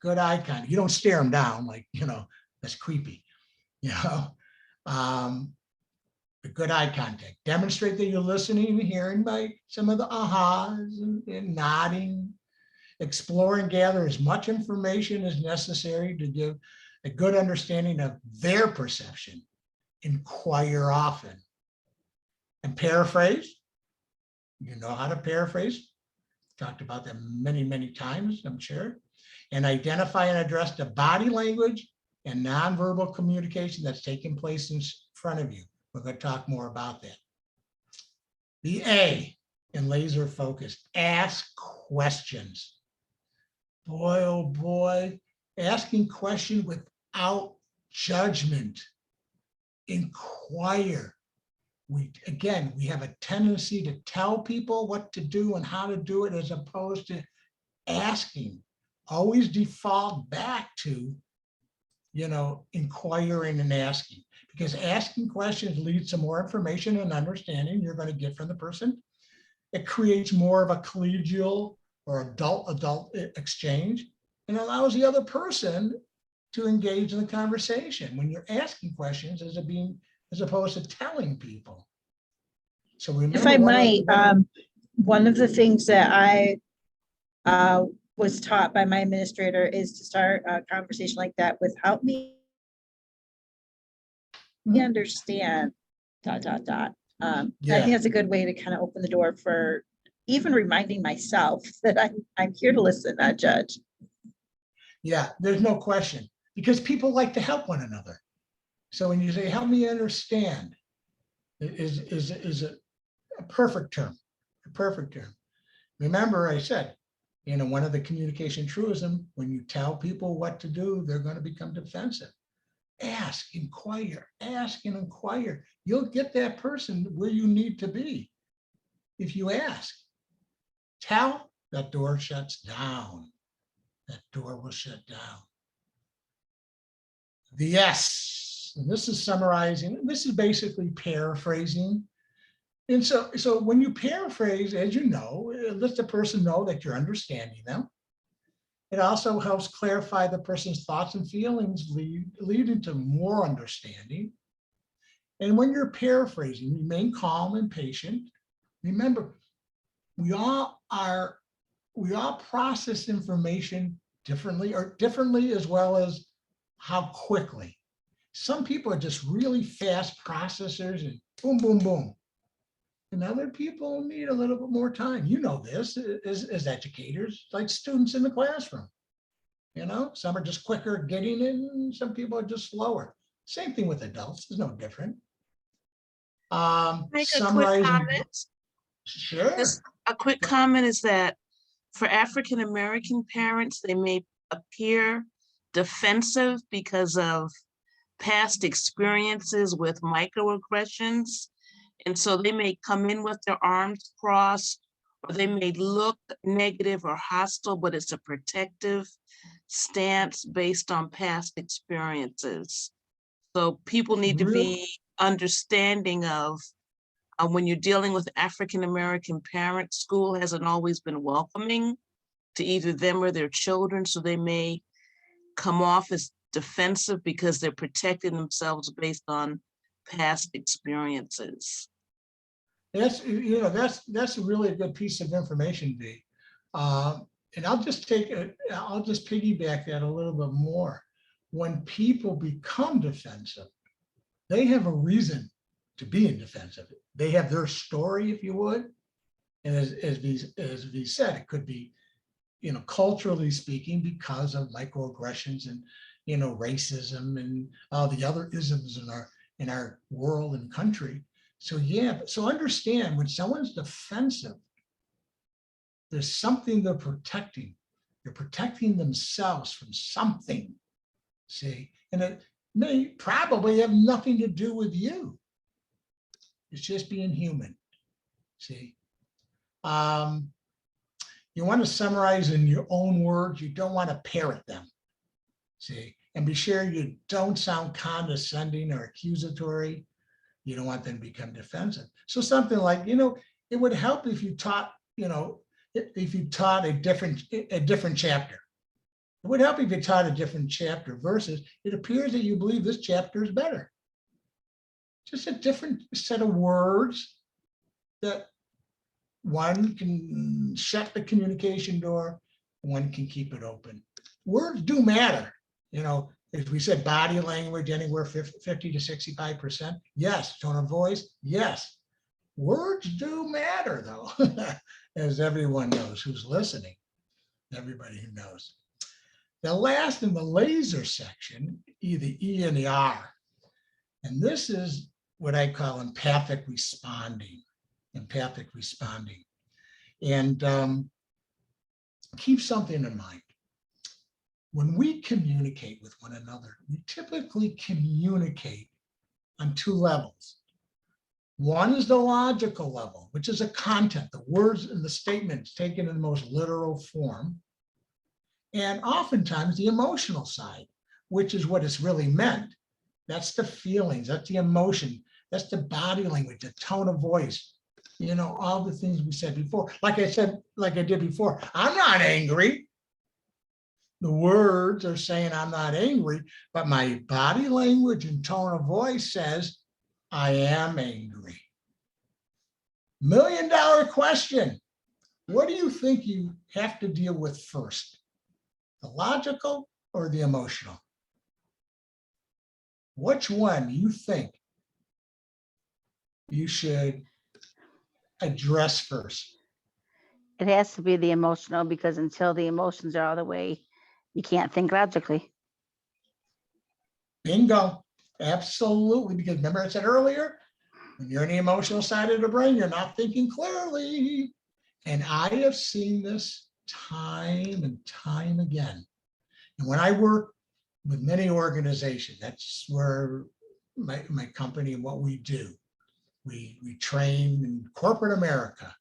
good eye contact. You don't stare them down like, that's creepy. But good eye contact. Demonstrate that you're listening and hearing by some of the ahas and nodding. Explore and gather as much information as necessary to give a good understanding of their perception. Inquire often. And paraphrase. You know how to paraphrase. Talked about that many, many times, I'm sure. And identify and address the body language and nonverbal communication that's taking place in front of you. We're going to talk more about that. The A in laser focus, ask questions. Boy, oh boy, asking questions without judgment. Inquire. We have a tendency to tell people what to do and how to do it as opposed to asking. Always default back to, inquiring and asking, because asking questions leads to more information and understanding you're going to get from the person. It creates more of a collegial or adult exchange and allows the other person to engage in the conversation when you're asking questions as opposed to telling people. So remember, if I might, one of the things that I was taught by my administrator is to start a conversation like that with help me understand ... I Yeah. think that's a good way to kind of open the door for even reminding myself that I'm here to listen, not judge. Yeah, there's no question, because people like to help one another. So when you say, help me understand, is a perfect term, a perfect term. Remember, I said, one of the communication truism, when you tell people what to do, they're going to become defensive. Ask, inquire, ask and inquire. You'll get that person where you need to be. If you ask, tell, that door shuts down. That door will shut down. The S, and this is summarizing, this is basically paraphrasing. And so when you paraphrase, as you know, it lets the person know that you're understanding them. It also helps clarify the person's thoughts and feelings, leading to more understanding. And when you're paraphrasing, remain calm and patient. Remember, we all process information differently, or differently as well as how quickly. Some people are just really fast processors and boom, boom, boom. And other people need a little bit more time. You know this as educators, like students in the classroom. Some are just quicker at getting it, and some people are just slower. Same thing with adults, it's no different. Make a quick Summarizing. comment. Sure. Just a quick comment is that for African American parents, they may appear defensive because of past experiences with microaggressions. And so they may come in with their arms crossed, or they may look negative or hostile, but it's a protective stance based on past experiences. So people need to be understanding of when you're dealing with African American parents, school hasn't always been welcoming to either them or their children. So they may come off as defensive because they're protecting themselves based on past experiences. That's really a good piece of information, Dee. And I'll just piggyback that a little bit more. When people become defensive, they have a reason to be in defensive. They have their story, if you would. And as we said, it could be, culturally speaking, because of microaggressions and, racism and all the other isms in our world and country. So yeah, so understand, when someone's defensive, there's something they're protecting. They're protecting themselves from something, see? And it may probably have nothing to do with you. It's just being human, see? You want to summarize in your own words. You don't want to parrot them, see? And be sure you don't sound condescending or accusatory. You don't want them to become defensive. So something like, it would help if you taught, if you taught a different chapter. It would help if you taught a different chapter versus, it appears that you believe this chapter is better. Just a different set of words that one can shut the communication door, one can keep it open. Words do matter. As we said, body language, anywhere 50 to 65%. Yes. Tone of voice. Yes. Words do matter, though, as everyone knows who's listening, everybody who knows. The last in the laser section, the E and the R. And this is what I call empathic responding. Empathic responding. And keep something in mind. When we communicate with one another, we typically communicate on two levels. One is the logical level, which is a content, the words and the statements taken in the most literal form. And oftentimes the emotional side, which is what is really meant. That's the feelings, that's the emotion, that's the body language, the tone of voice, all the things we said before. Like I did before, I'm not angry. The words are saying I'm not angry, but my body language and tone of voice says I am angry. $1 million question. What do you think you have to deal with first? The logical or the emotional? Which one do you think you should address first? It has to be the emotional, because until the emotions are out of the way, you can't think logically. Bingo. Absolutely. Because remember I said earlier, when you're in the emotional side of the brain, you're not thinking clearly. And I have seen this time and time again. And when I work with many organizations, that's where my company and what we do. We train in corporate America.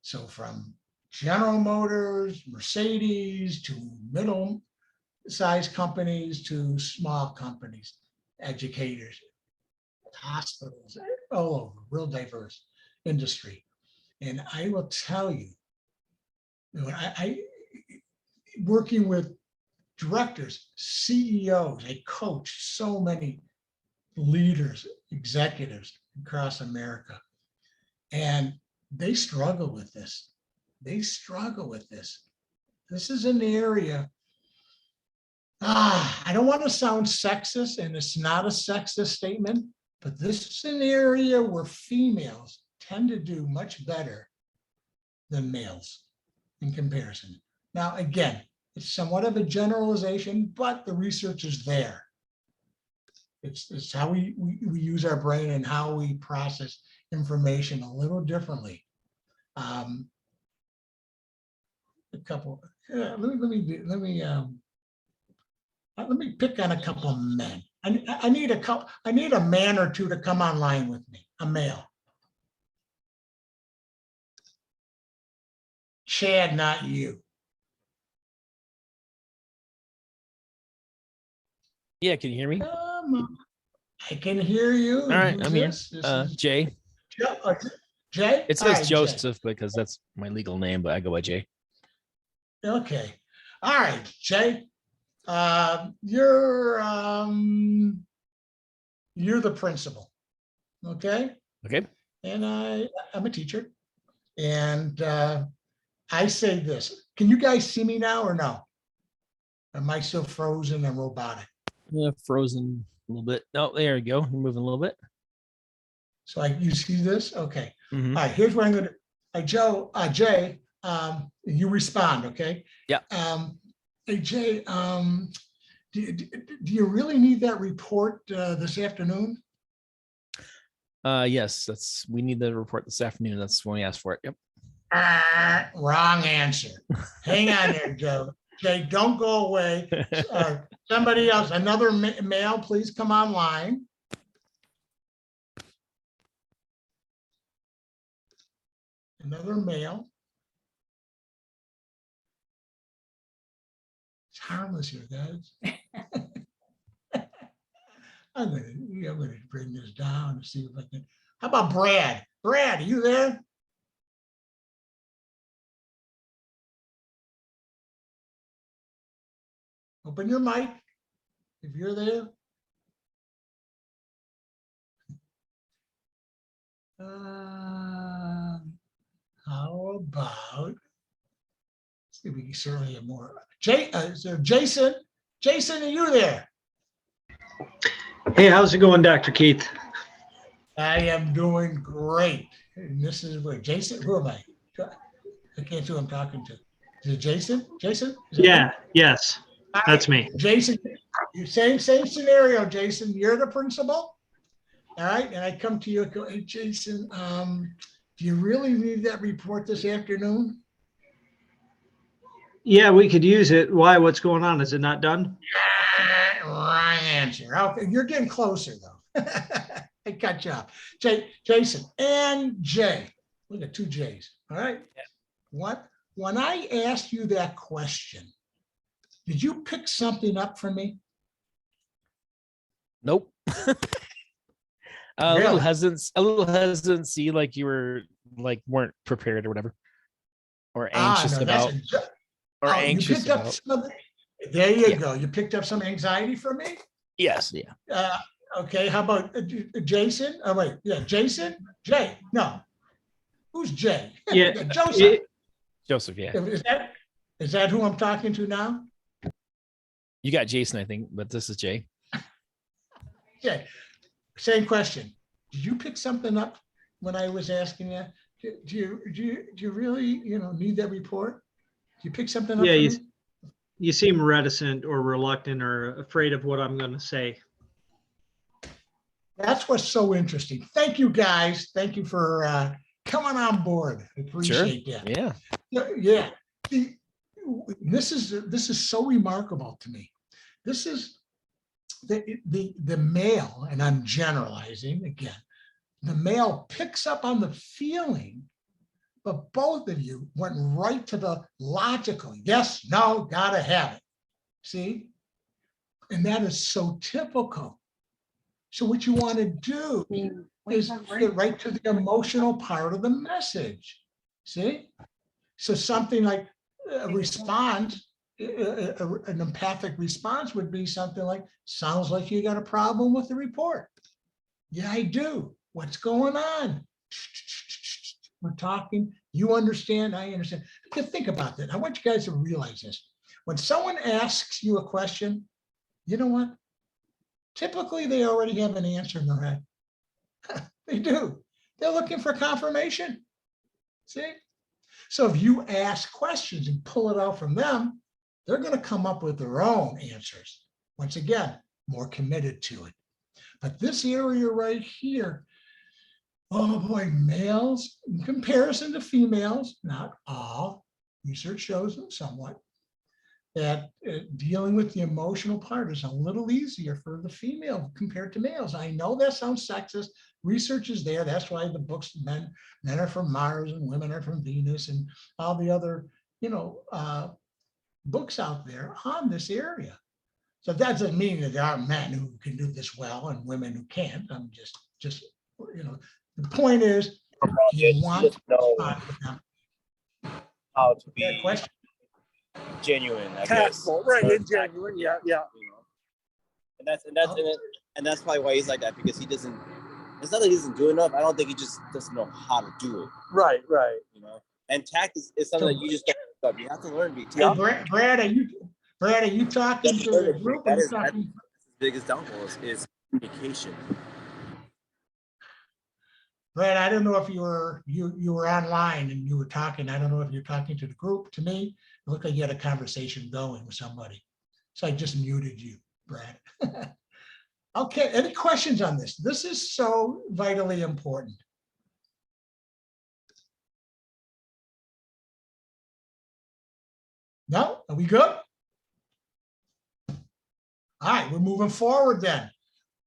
So from General Motors, Mercedes, to middle-sized companies, to small companies, educators, hospitals, all over, real diverse industry. And I will tell you, I working with directors, CEOs, I coach so many leaders, executives across America, and they struggle with this. They struggle with this. This is an area, I don't want to sound sexist, and it's not a sexist statement, but this is an area where females tend to do much better than males in comparison. Now, again, it's somewhat of a generalization, but the research is there. It's how we use our brain and how we process information a little differently. A couple. Let me pick on a couple of men. I need a man or two to come online with me. A male. Chad, not you. Yeah, can you hear me? I can hear you. All right, Who's I'm here. this? This is Jay. Jay? It All says right, Joseph because that's my legal name, but I go by Jay. Jay. Okay. All right, Jay. You're the principal. Okay. Okay. And I'm a teacher. And I say this. Can you guys see me now or no? Am I still frozen and robotic? Yeah, frozen a little bit. Oh, there you go. You're moving a little bit. So you see this? Okay. Mhm. All right, here's what I'm gonna, Jay, you respond, okay? Yeah. Hey, Jay, do you really need that report this afternoon? Yes, we need the report this afternoon. That's when we asked for it. Yep. Wrong answer. Hang on there, Joe. Jay, don't go away. Somebody else, another male, please come online. Another male. It's harmless here, guys. I'm gonna bring this down and see if I can. How about Brad? Brad, are you there? Open your mic if you're there. How about, let's see, we can certainly have more. So Jason, are you there? Hey, how's it going, Dr. Keith? I am doing great. And this is what, Jason, who am I? I can't see who I'm talking to. Is it Jason? Jason? Yeah, yes, that's me. Jason, same scenario, Jason. You're the principal. All right. And I come to you and go, hey, Jason, do you really need that report this afternoon? Yeah, we could use it. Why? What's going on? Is it not done? Wrong answer. Okay, you're getting closer though. I got you off. Jason and Jay. Look at two J's. All right. What? When I asked you that question, did you pick something up for me? Nope. A little hesitancy, like you were weren't prepared or whatever, or anxious about, or anxious about. There you go. You picked up some anxiety from me. Yes. Yeah. Okay. How about Jason? Oh wait. Yeah. Jason. Jay. No. Who's Jay? Yeah. Joseph. Joseph. Yeah. Is that who I'm talking to now? You got Jason, I think, but this is Jay. Yeah. Same question. Did you pick something up when I was asking you, do you really, need that report? Do you pick something up Yeah, for you, me? you seem reticent or reluctant or afraid of what I'm going to say. That's what's so interesting. Thank you, guys. Thank you for coming on board. I appreciate that. Yeah. Yeah. This is so remarkable to me. This is the male, and I'm generalizing again, the male picks up on the feeling, but both of you went right to the logical. Yes, no, gotta have it. See? And that is so typical. So what you want to do is get right to the emotional part of the message. See? So something like a response, an empathic response would be something like, sounds like you got a problem with the report. Yeah, I do. What's going on? We're talking. You understand. I understand. Just think about that. I want you guys to realize this. When someone asks you a question, you know what? Typically, they already have an answer in their head. They do. They're looking for confirmation. See? So if you ask questions and pull it out from them, they're going to come up with their own answers. Once again, more committed to it. But this area right here, oh boy, males in comparison to females, not all, research shows them somewhat, that dealing with the emotional part is a little easier for the female compared to males. I know that sounds sexist. Research is there. That's why the books, men are from Mars and women are from Venus and all the other, books out there on this area. So that doesn't mean that there aren't men who can do this well and women who can't. I'm just, the point is you want to respond to them. How to be question. genuine, I Tactful, guess. right? And genuine, yeah. And that's probably why he's like that, because he doesn't. It's not that he doesn't do enough. I don't think he just doesn't know how to do it. Right. And tact is something that you just don't pick up. You have to learn to be Hey, tactful. Brad, are you talking to the group? That's his biggest downfall is communication. Brad, I don't know if you were online and you were talking. I don't know if you're talking to the group. To me, it looked like you had a conversation going with somebody. So I just muted you, Brad. Okay, any questions on this? This is so vitally important. No, are we good? All right, we're moving forward then.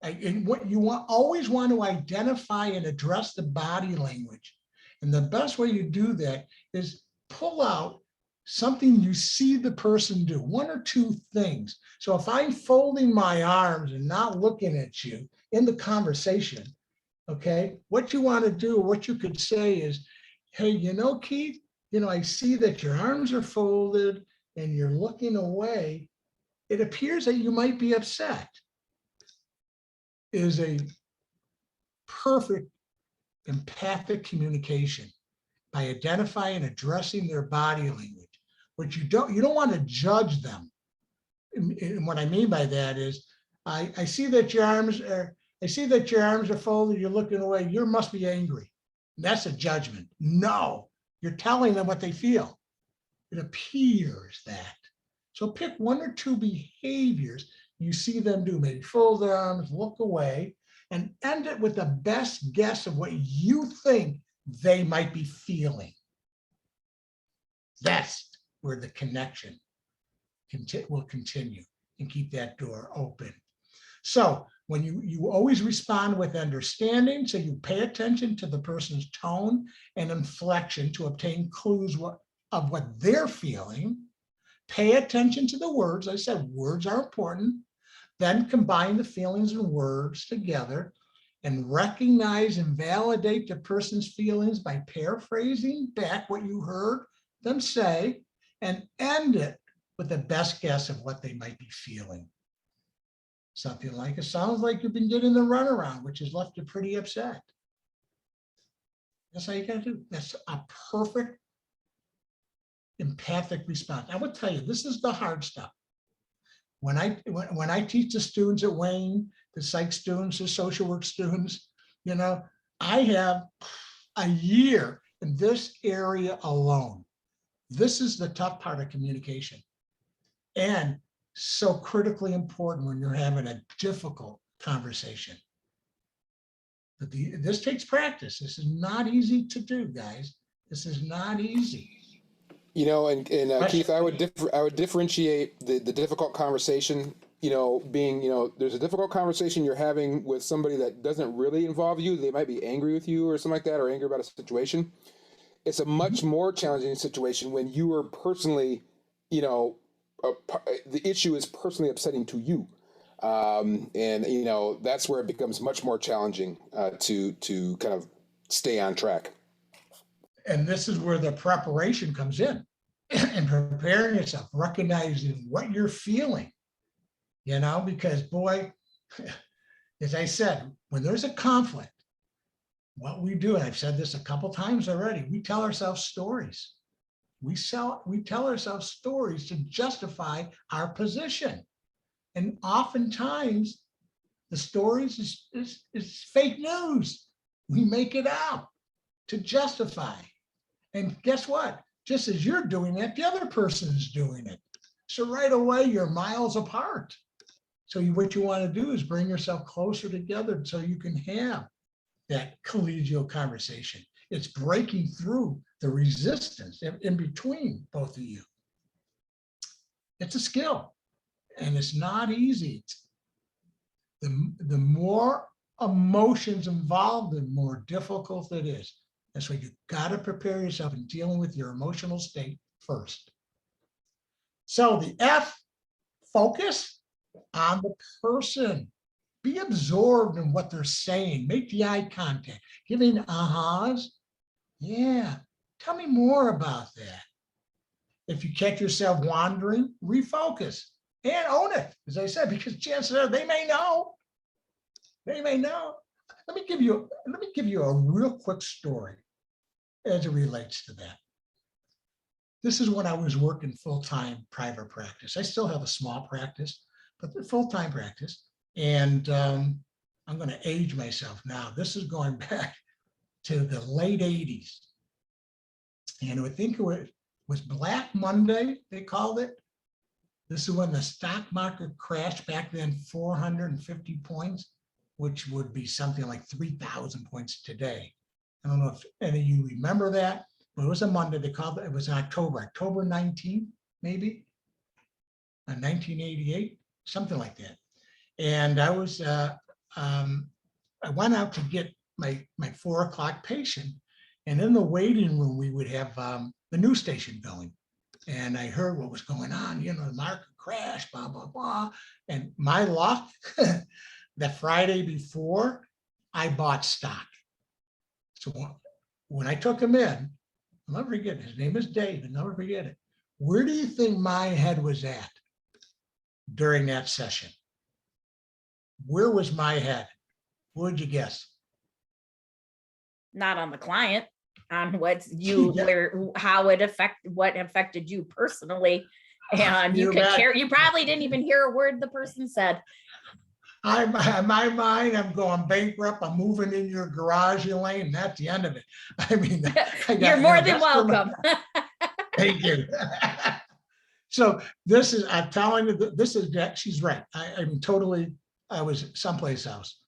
And what you always want to identify and address the body language. And the best way you do that is pull out something you see the person do, one or two things. So if I'm folding my arms and not looking at you in the conversation, okay, what you want to do, what you could say is, hey, Keith, I see that your arms are folded and you're looking away. It appears that you might be upset. Is a perfect empathic communication by identifying and addressing their body language. But you don't want to judge them. And what I mean by that is, I see that your arms are folded, you're looking away, you must be angry. That's a judgment. No, you're telling them what they feel. It appears that. So pick one or two behaviors you see them do, maybe fold their arms, look away, and end it with the best guess of what you think they might be feeling. That's where the connection will continue and keep that door open. So when you always respond with understanding, so you pay attention to the person's tone and inflection to obtain clues of what they're feeling. Pay attention to the words. I said words are important. Then combine the feelings and words together and recognize and validate the person's feelings by paraphrasing back what you heard them say, and end it with the best guess of what they might be feeling. Something like, it sounds like you've been getting the runaround, which has left you pretty upset. That's how you gotta do. That's a perfect empathic response. I will tell you, this is the hard stuff. When I teach the students at Wayne, the psych students, the social work students, I have a year in this area alone. This is the tough part of communication, and so critically important when you're having a difficult conversation. But this takes practice. This is not easy to do, guys. This is not easy. You know, and Keith, I would differentiate the difficult conversation, you know, being, you know, there's a difficult conversation you're having with somebody that doesn't really involve you. They might be angry with you or something like that, or angry about a situation. It's a much more challenging situation when you are personally, you know, the issue is personally upsetting to you. And, you know, that's where it becomes much more challenging to kind of stay on track. And this is where the preparation comes in and preparing yourself, recognizing what you're feeling, you know, because boy, as I said, when there's a conflict, what we do, and I've said this a couple times already, we tell ourselves stories. We tell ourselves stories to justify our position. And oftentimes the stories is fake news. We make it up to justify. And guess what? Just as you're doing that, the other person is doing it. So right away, you're miles apart. So what you want to do is bring yourself closer together so you can have that collegial conversation. It's breaking through the resistance in between both of you. It's a skill, and it's not easy. The more emotions involved, the more difficult it is. That's why you got to prepare yourself in dealing with your emotional state first. So the F, focus on the person. Be absorbed in what they're saying. Make the eye contact. Giving ahas. Yeah, tell me more about that. If you catch yourself wandering, refocus and own it, as I said, because chances are they may know. They may know. Let me give you a real quick story as it relates to that. This is when I was working full-time private practice. I still have a small practice, but the full-time practice. And I'm going to age myself now. This is going back to the late 80s. And I think it was Black Monday, they called it. This is when the stock market crashed back then, 450 points, which would be something like 3,000 points today. I don't know if any of you remember that, but it was a Monday. They called it, it was in October 19th, maybe, 1988, something like that. And I was, I went out to get my 4 o'clock patient, and in the waiting room, we would have the news station going. And I heard what was going on, you know, the market crash, blah, blah, blah. And my luck, that Friday before, I bought stock. So when I took him in, I'll never forget, his name is Dave, I'll never forget it. Where do you think my head was at during that session? Where was my head? What would you guess? Not on the client, on what's you, what affected you personally. And you could care, you probably didn't even hear a word the person said. In my mind, I'm going bankrupt. I'm moving in your garage, Elaine. That's the end of it. I mean, you're more than welcome. Thank you. So this is, I'm telling you, this is, she's right. I was someplace else.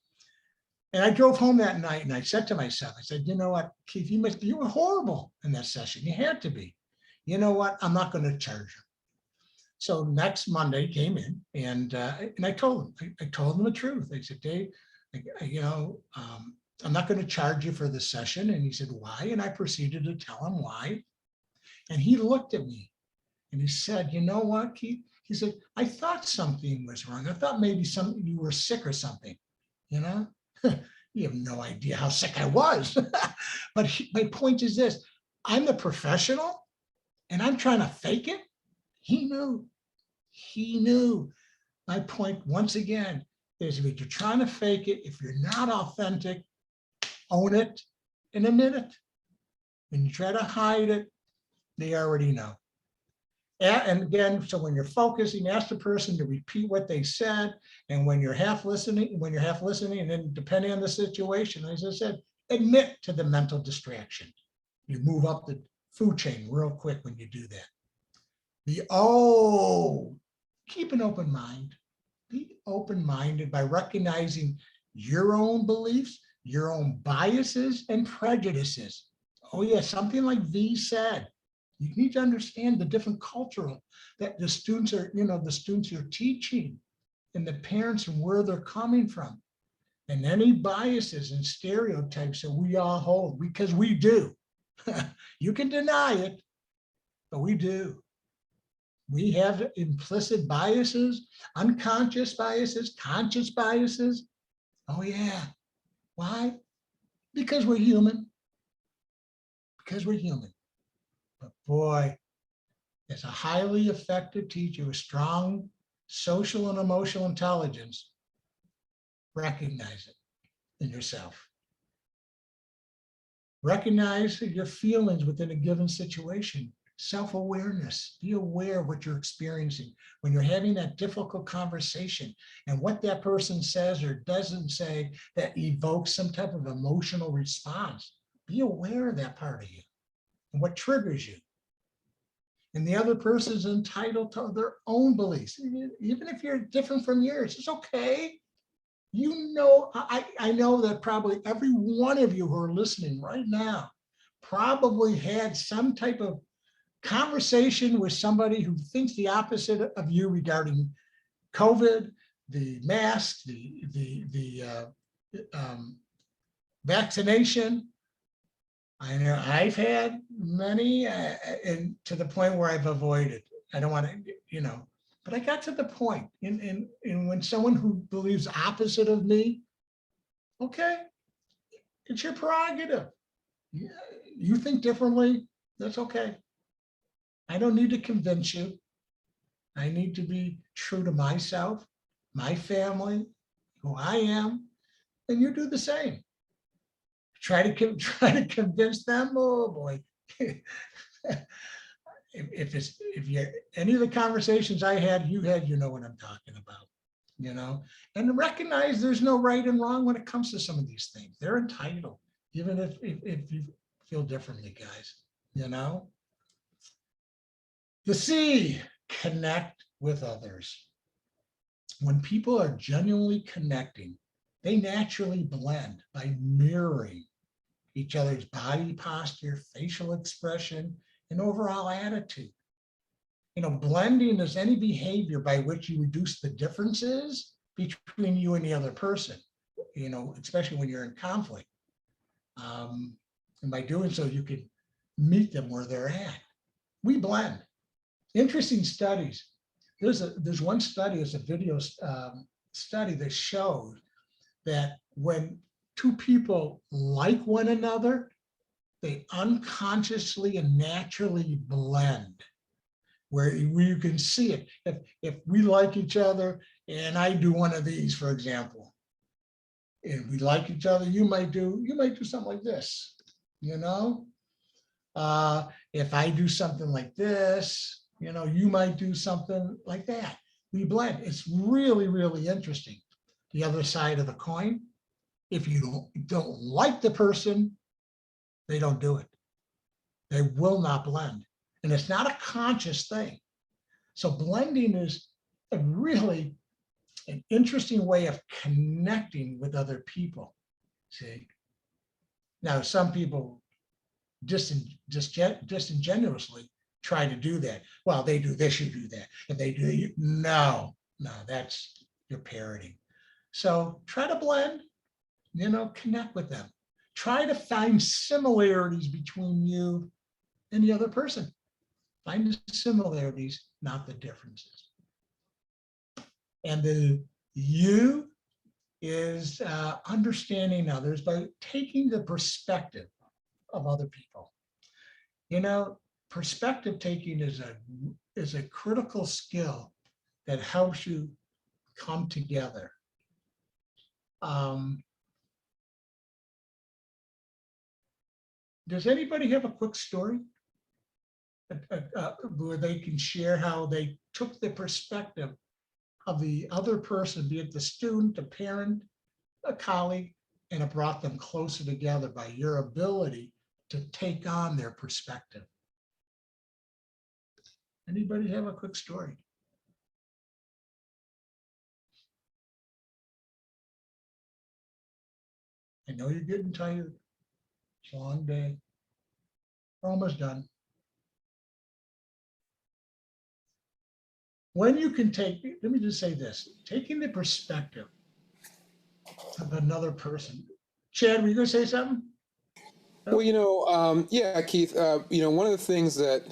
And I drove home that night and I said to myself, I said, you know what, Keith, you were horrible in that session. You had to be. You know what? I'm not going to charge you. So next Monday came in and I told him, I told him the truth. I said, Dave, you know, I'm not going to charge you for the session. And he said, why? And I proceeded to tell him why. And he looked at me and he said, you know what, Keith? He said, I thought something was wrong. I thought maybe you were sick or something, you know? You have no idea how sick I was. But my point is this, I'm the professional and I'm trying to fake it. He knew. My point, once again, is if you're trying to fake it, if you're not authentic, own it and admit it. When you try to hide it, they already know. And again, so when you're focusing, ask the person to repeat what they said. And when you're half listening, and then depending on the situation, as I said, admit to the mental distraction. You move up the food chain real quick when you do that. Keep an open mind. Be open-minded by recognizing your own beliefs, your own biases and prejudices. Oh yeah, something like V said. You need to understand the different cultural that the students are, the students you're teaching and the parents and where they're coming from. And any biases and stereotypes that we all hold, because we do. You can deny it, but we do. We have implicit biases, unconscious biases, conscious biases. Oh yeah. Why? Because we're human. Because we're human. But boy, as a highly effective teacher with strong social and emotional intelligence, recognize it in yourself. Recognize your feelings within a given situation. Self-awareness. Be aware of what you're experiencing when you're having that difficult conversation and what that person says or doesn't say that evokes some type of emotional response. Be aware of that part of you and what triggers you. And the other person is entitled to their own beliefs. Even if you're different from yours, it's okay. I know that probably every one of you who are listening right now probably had some type of conversation with somebody who thinks the opposite of you regarding COVID, the mask, the vaccination. I know I've had many, and to the point where I've avoided. I don't want to, but I got to the point. And when someone who believes opposite of me, okay, it's your prerogative. You think differently, that's okay. I don't need to convince you. I need to be true to myself, my family, who I am, and you do the same. Try to convince them. Oh boy, if you any of the conversations I had, you know what I'm talking about. And recognize there's no right and wrong when it comes to some of these things. They're entitled, even if you feel differently, guys. The C, connect with others. When people are genuinely connecting, they naturally blend by mirroring each other's body posture, facial expression, and overall attitude. Blending is any behavior by which you reduce the differences between you and the other person, especially when you're in conflict. And by doing so, you can meet them where they're at. We blend. Interesting studies. There's one study, it's a video study that shows that when two people like one another, they unconsciously and naturally blend, where you can see it. If we like each other and I do one of these, for example, and we like each other, you might do something like this, if I do something like this, you might do something like that. We blend. It's really, really interesting. The other side of the coin, if you don't like the person, they don't do it. They will not blend. And it's not a conscious thing. So blending is a really an interesting way of connecting with other people. See? Now, some people disingenuously try to do that. Well, they do this, you do that. And they do, no, that's, you're parroting. So try to blend, connect with them. Try to find similarities between you and the other person. Find the similarities, not the differences. And the U is understanding others by taking the perspective of other people. Perspective taking is a critical skill that helps you come together. Does anybody have a quick story where they can share how they took the perspective of the other person, be it the student, a parent, a colleague, and it brought them closer together by your ability to take on their perspective. Anybody have a quick story? I know you're getting tired. It's a long day. We're almost done. When you can take, let me just say this, taking the perspective of another person. Chad, were you gonna say something? Well, yeah, Keith, one of the things that,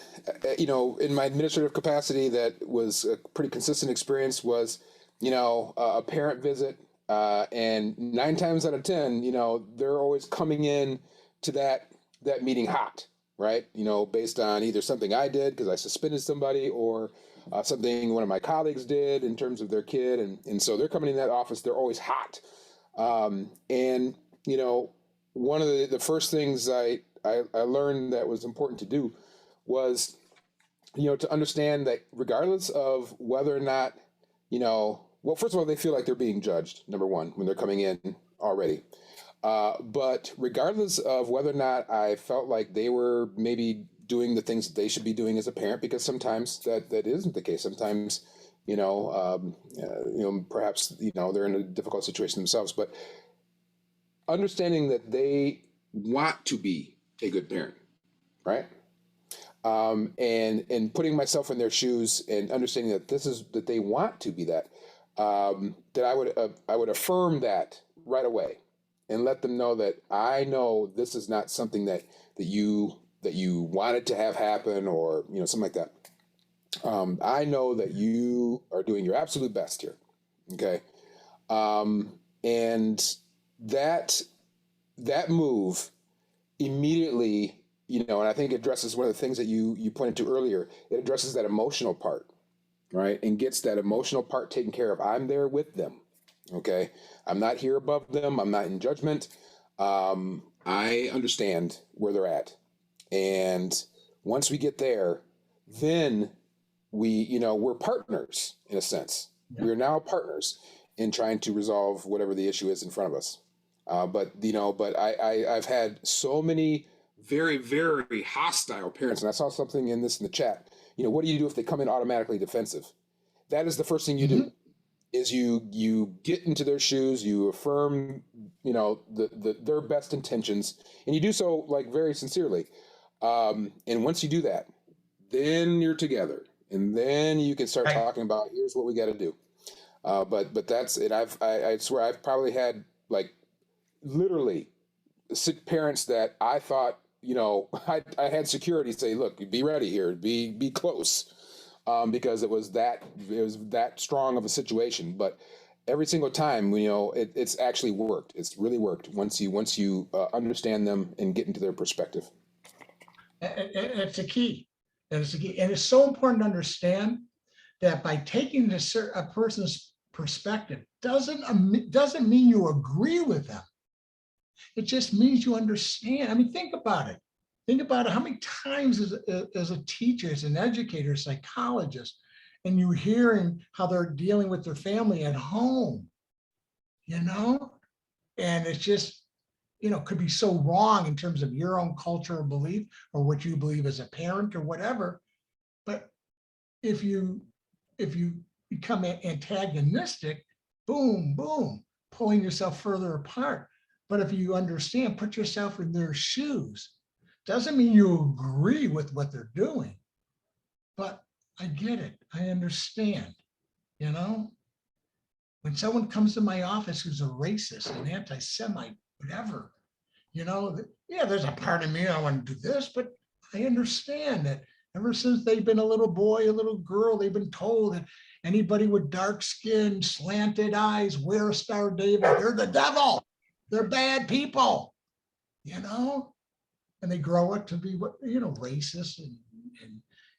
in my administrative capacity that was a pretty consistent experience was, a parent visit, and 9 times out of 10, they're always coming in to that meeting hot, right? Based on either something I did because I suspended somebody or something one of my colleagues did in terms of their kid. And so they're coming in that office, they're always hot. One of the first things I learned that was important to do was, to understand that regardless of whether or not, well, first of all, they feel like they're being judged, number one, when they're coming in already. But regardless of whether or not I felt like they were maybe doing the things that they should be doing as a parent, because sometimes that isn't the case. Sometimes, perhaps, they're in a difficult situation themselves, but understanding that they want to be a good parent, right? And putting myself in their shoes and understanding that that they want to be that, that I would affirm that right away and let them know that I know this is not something that you wanted to have happen or something like that. I know that you are doing your absolute best here, okay? And that move immediately, and I think it addresses one of the things that you pointed to earlier. It addresses that emotional part, right? And gets that emotional part taken care of. I'm there with them, okay? I'm not here above them. I'm not in judgment. I understand where they're at. And once we get there, then we're partners in a sense. Yeah. We're now partners in trying to resolve whatever the issue is in front of us. But I've had so many very, very hostile parents, and I saw something in the chat. What do you do if they come in automatically defensive? That is the first thing you do, is you get into their shoes, you affirm, their best intentions, and you do so like very sincerely. And once you do that, then you're together, and then you can start talking about here's what we got to do. But that's it. I swear I've probably had literally parents that I thought, I had security say, look, be ready here, be close, because it was that strong of a situation. But every single time, it's actually worked. It's really worked once you understand them and get into their perspective. It's a key. And it's so important to understand that by taking a person's perspective doesn't mean you agree with them. It just means you understand. I mean, think about it. Think about it. How many times as a teacher, as an educator, psychologist, and you're hearing how they're dealing with their family at home, and it's just, could be so wrong in terms of your own cultural belief or what you believe as a parent or whatever. But if you become antagonistic, boom, boom, pulling yourself further apart. But if you understand, put yourself in their shoes, doesn't mean you agree with what they're doing, but I get it. I understand, when someone comes to my office who's a racist, an anti-Semite, whatever, yeah, there's a part of me I want to do this, but I understand that ever since they've been a little boy, a little girl, they've been told that anybody with dark skin, slanted eyes, wear a Star of David, they're the devil. They're bad people, and they grow up to be racist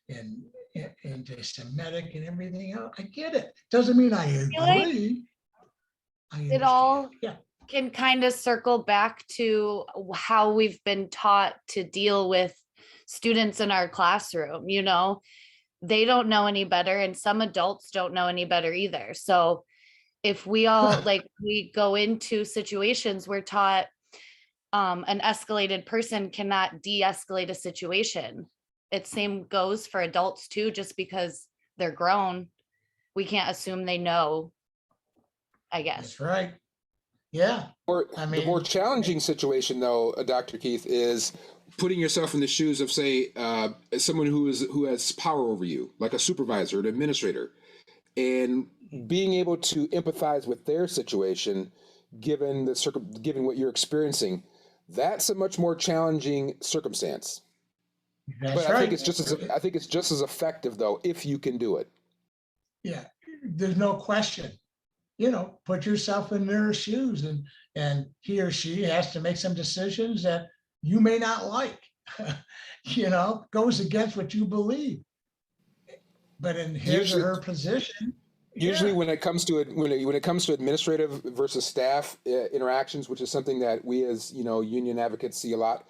and anti-Semitic and everything else. I get it. Doesn't mean I agree. It all can kind of circle back to how we've been taught to deal with students in our classroom. They don't know any better, and some adults don't know any better either. So if we all like we go into situations, we're taught an escalated person cannot de-escalate a situation. It same goes for adults too. Just because they're grown, we can't assume they know, I guess. That's right. Yeah. The more challenging situation, though, Dr. Keith, is putting yourself in the shoes of, say, someone who has power over you, like a supervisor, an administrator, and being able to empathize with their situation, given what you're experiencing. That's a much more challenging circumstance. That's but I right. think it's just as effective, though, if you can do it. Yeah, there's no question. You know, put yourself in their shoes, and he or she has to make some decisions that you may not like. You know, goes against what you believe. But in his or her position. Usually, when it comes to administrative versus staff interactions, which is something that we as union advocates see a lot.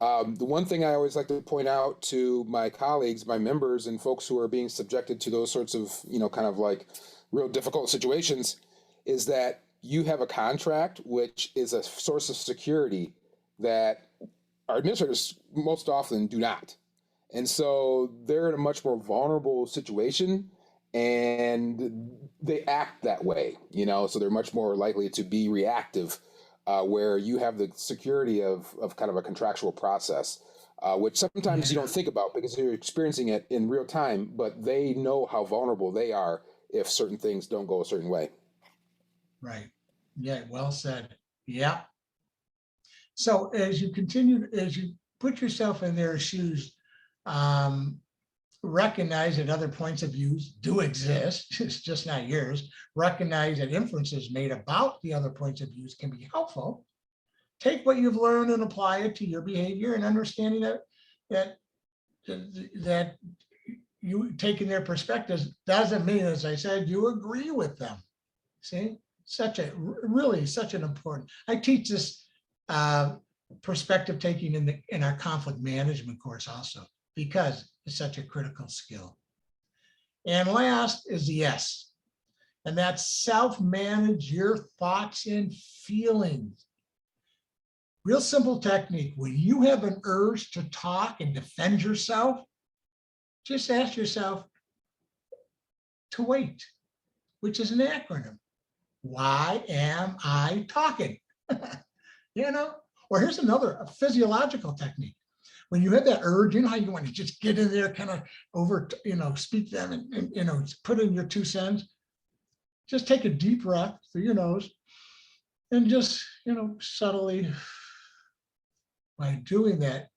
The one thing I always like to point out to my colleagues, my members, and folks who are being subjected to those sorts of kind of like real difficult situations, is that you have a contract, which is a source of security that our administrators most often do not, and so they're in a much more vulnerable situation. And they act that way, so they're much more likely to be reactive, where you have the security of kind of a contractual process, which sometimes you don't think about because you're experiencing it in real time, but they know how vulnerable they are if certain things don't go a certain way. Right. Yeah, well said. Yeah. So as you put yourself in their shoes, recognize that other points of views do exist. It's just not yours. Recognize that inferences made about the other points of views can be helpful. Take what you've learned and apply it to your behavior, and understanding that you taking their perspectives doesn't mean, as I said, you agree with them. See, such an important. I teach this perspective taking in our conflict management course also, because it's such a critical skill. And last is the S, and that's self-manage your thoughts and feelings. Real simple technique. When you have an urge to talk and defend yourself, just ask yourself to wait, which is an acronym. Why am I talking? Or here's another physiological technique. When you have that urge, how you want to just get in there, kind of speak them and put in your 2 cents. Just take a deep breath through your nose and just, subtly, by doing that,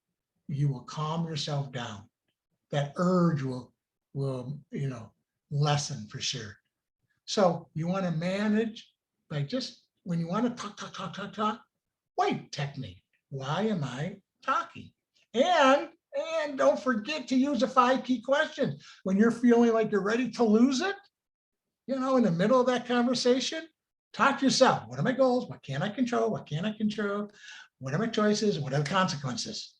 you will calm yourself down. That urge will lessen for sure. So you want to manage by just, when you want to talk, wait technique. Why am I talking? And don't forget to use the 5 key questions. When you're feeling like you're ready to lose it, in the middle of that conversation, talk to yourself. What are my goals? What can I control? What can't I control? What are my choices? What are the consequences?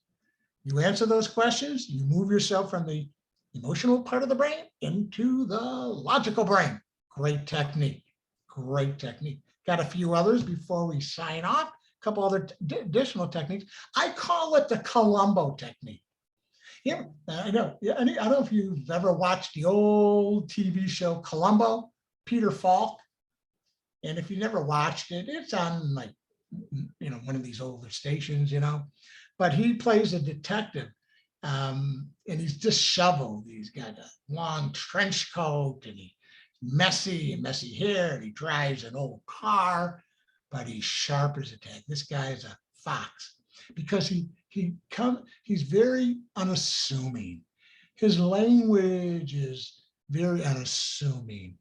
You answer those questions, you move yourself from the emotional part of the brain into the logical brain. Great technique. Great technique. Got a few others before we sign off. Couple other additional techniques. I call it the Columbo technique. Yeah, I don't know if you've ever watched the old TV show Columbo, Peter Falk. And if you never watched it, it's on one of these older stations, but he plays a detective, and he's disheveled. He's got a long trench coat, and he's messy hair, and he drives an old car. But he's sharp as a tack. This guy is a fox because he's very unassuming. His language is very unassuming.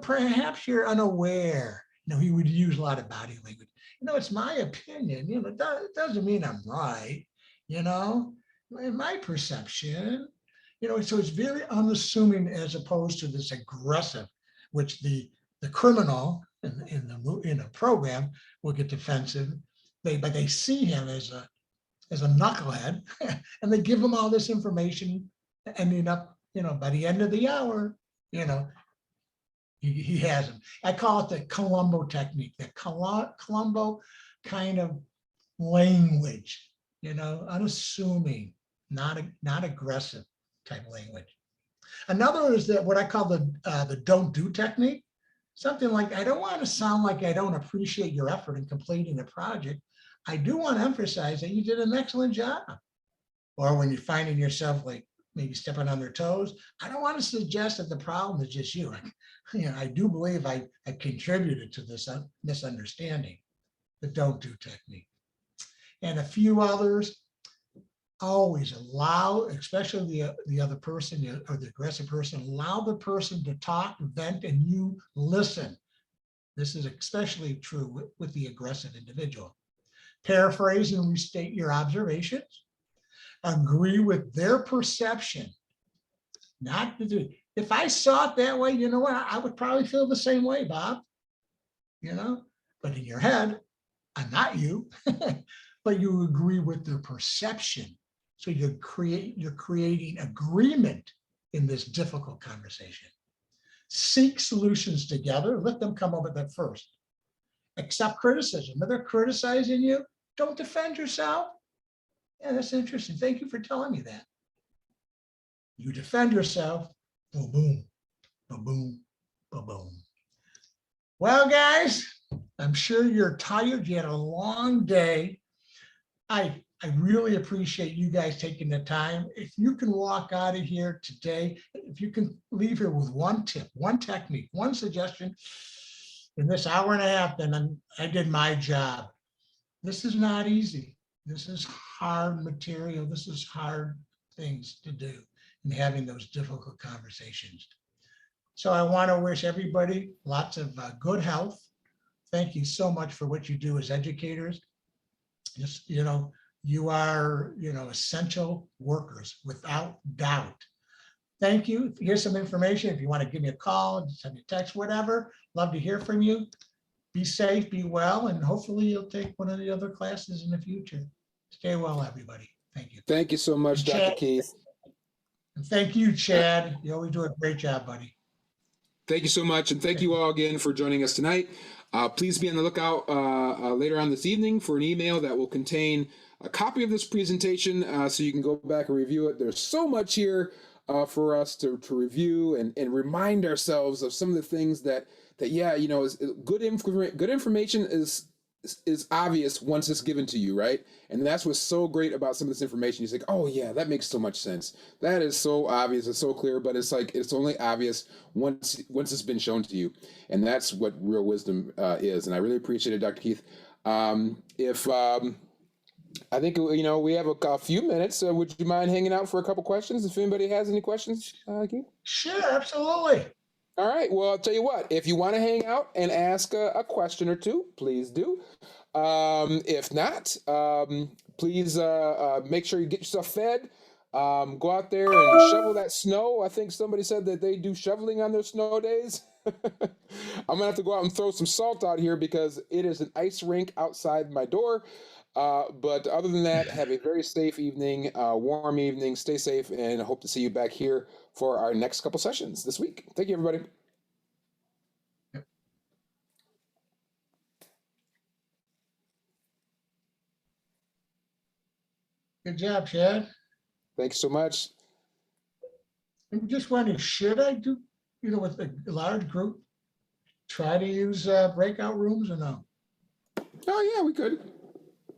Perhaps you're unaware. He would use a lot of body language. It's my opinion. It doesn't mean I'm right. In my perception. So it's very unassuming as opposed to this aggressive, which the criminal in a program will get defensive, but they see him as a knucklehead, and they give him all this information, ending up, by the end of the hour, He has them. I call it the Columbo technique, the Columbo kind of language, unassuming, not aggressive type language. Another is that what I call the don't do technique. Something like, I don't want to sound like I don't appreciate your effort in completing the project. I do want to emphasize that you did an excellent job. Or when you're finding yourself like maybe stepping on their toes, I don't want to suggest that the problem is just you. I do believe I contributed to this misunderstanding, the don't do technique. And a few others. Always allow, especially the other person or the aggressive person, allow the person to talk, vent, and you listen. This is especially true with the aggressive individual. Paraphrase and restate your observations. Agree with their perception. Not to do. If I saw it that way, you know what? I would probably feel the same way, Bob. But in your head, I'm not you, but you agree with their perception. So you're creating agreement in this difficult conversation. Seek solutions together. Let them come up with it first. Accept criticism. If they're criticizing you, don't defend yourself. Yeah, that's interesting. Thank you for telling me that. You defend yourself. Boom, boom, boom, boom, boom, boom. Well, guys, I'm sure you're tired. You had a long day. I really appreciate you guys taking the time. If you can walk out of here today, if you can leave here with one tip, one technique, one suggestion in this hour and a half, then I did my job. This is not easy. This is hard material. This is hard things to do and having those difficult conversations. So I want to wish everybody lots of good health. Thank you so much for what you do as educators. Just, you are, essential workers without doubt. Thank you. Here's some information. If you want to give me a call, send me a text, whatever, love to hear from you. Be safe, be well, and hopefully you'll take one of the other classes in the future. Stay well, everybody. Thank you. Thank you so much, Dr. Keith. And thank you, Chad. You always do a great job, buddy. Thank you so much. And thank you all again for joining us tonight. Please be on the lookout later on this evening for an email that will contain a copy of this presentation so you can go back and review it. There's so much here for us to review and remind ourselves of some of the things that is good information is obvious once it's given to you, right? And that's what's so great about some of this information. You think, oh yeah, that makes so much sense. That is so obvious, it's so clear, but it's like it's only obvious once it's been shown to you. And that's what real wisdom is. And I really appreciate it, Dr. Keith. I think we have a few minutes. Would you mind hanging out for a couple questions? If anybody has any questions, Keith? Sure, absolutely. All right. Well, I'll tell you what. If you want to hang out and ask a question or two, please do. If not, please make sure you get yourself fed. Go out there and shovel that snow. I think somebody said that they do shoveling on their snow days. I'm gonna have to go out and throw some salt out here because it is an ice rink outside my door. But other than that, have a very safe evening, warm evening, stay safe, and I hope to see you back here for our next couple sessions this week. Thank you, everybody. Good job, Chad. Thanks so much. I'm just wondering, should I do, with a large group, try to use breakout rooms or no? Oh, yeah, we could.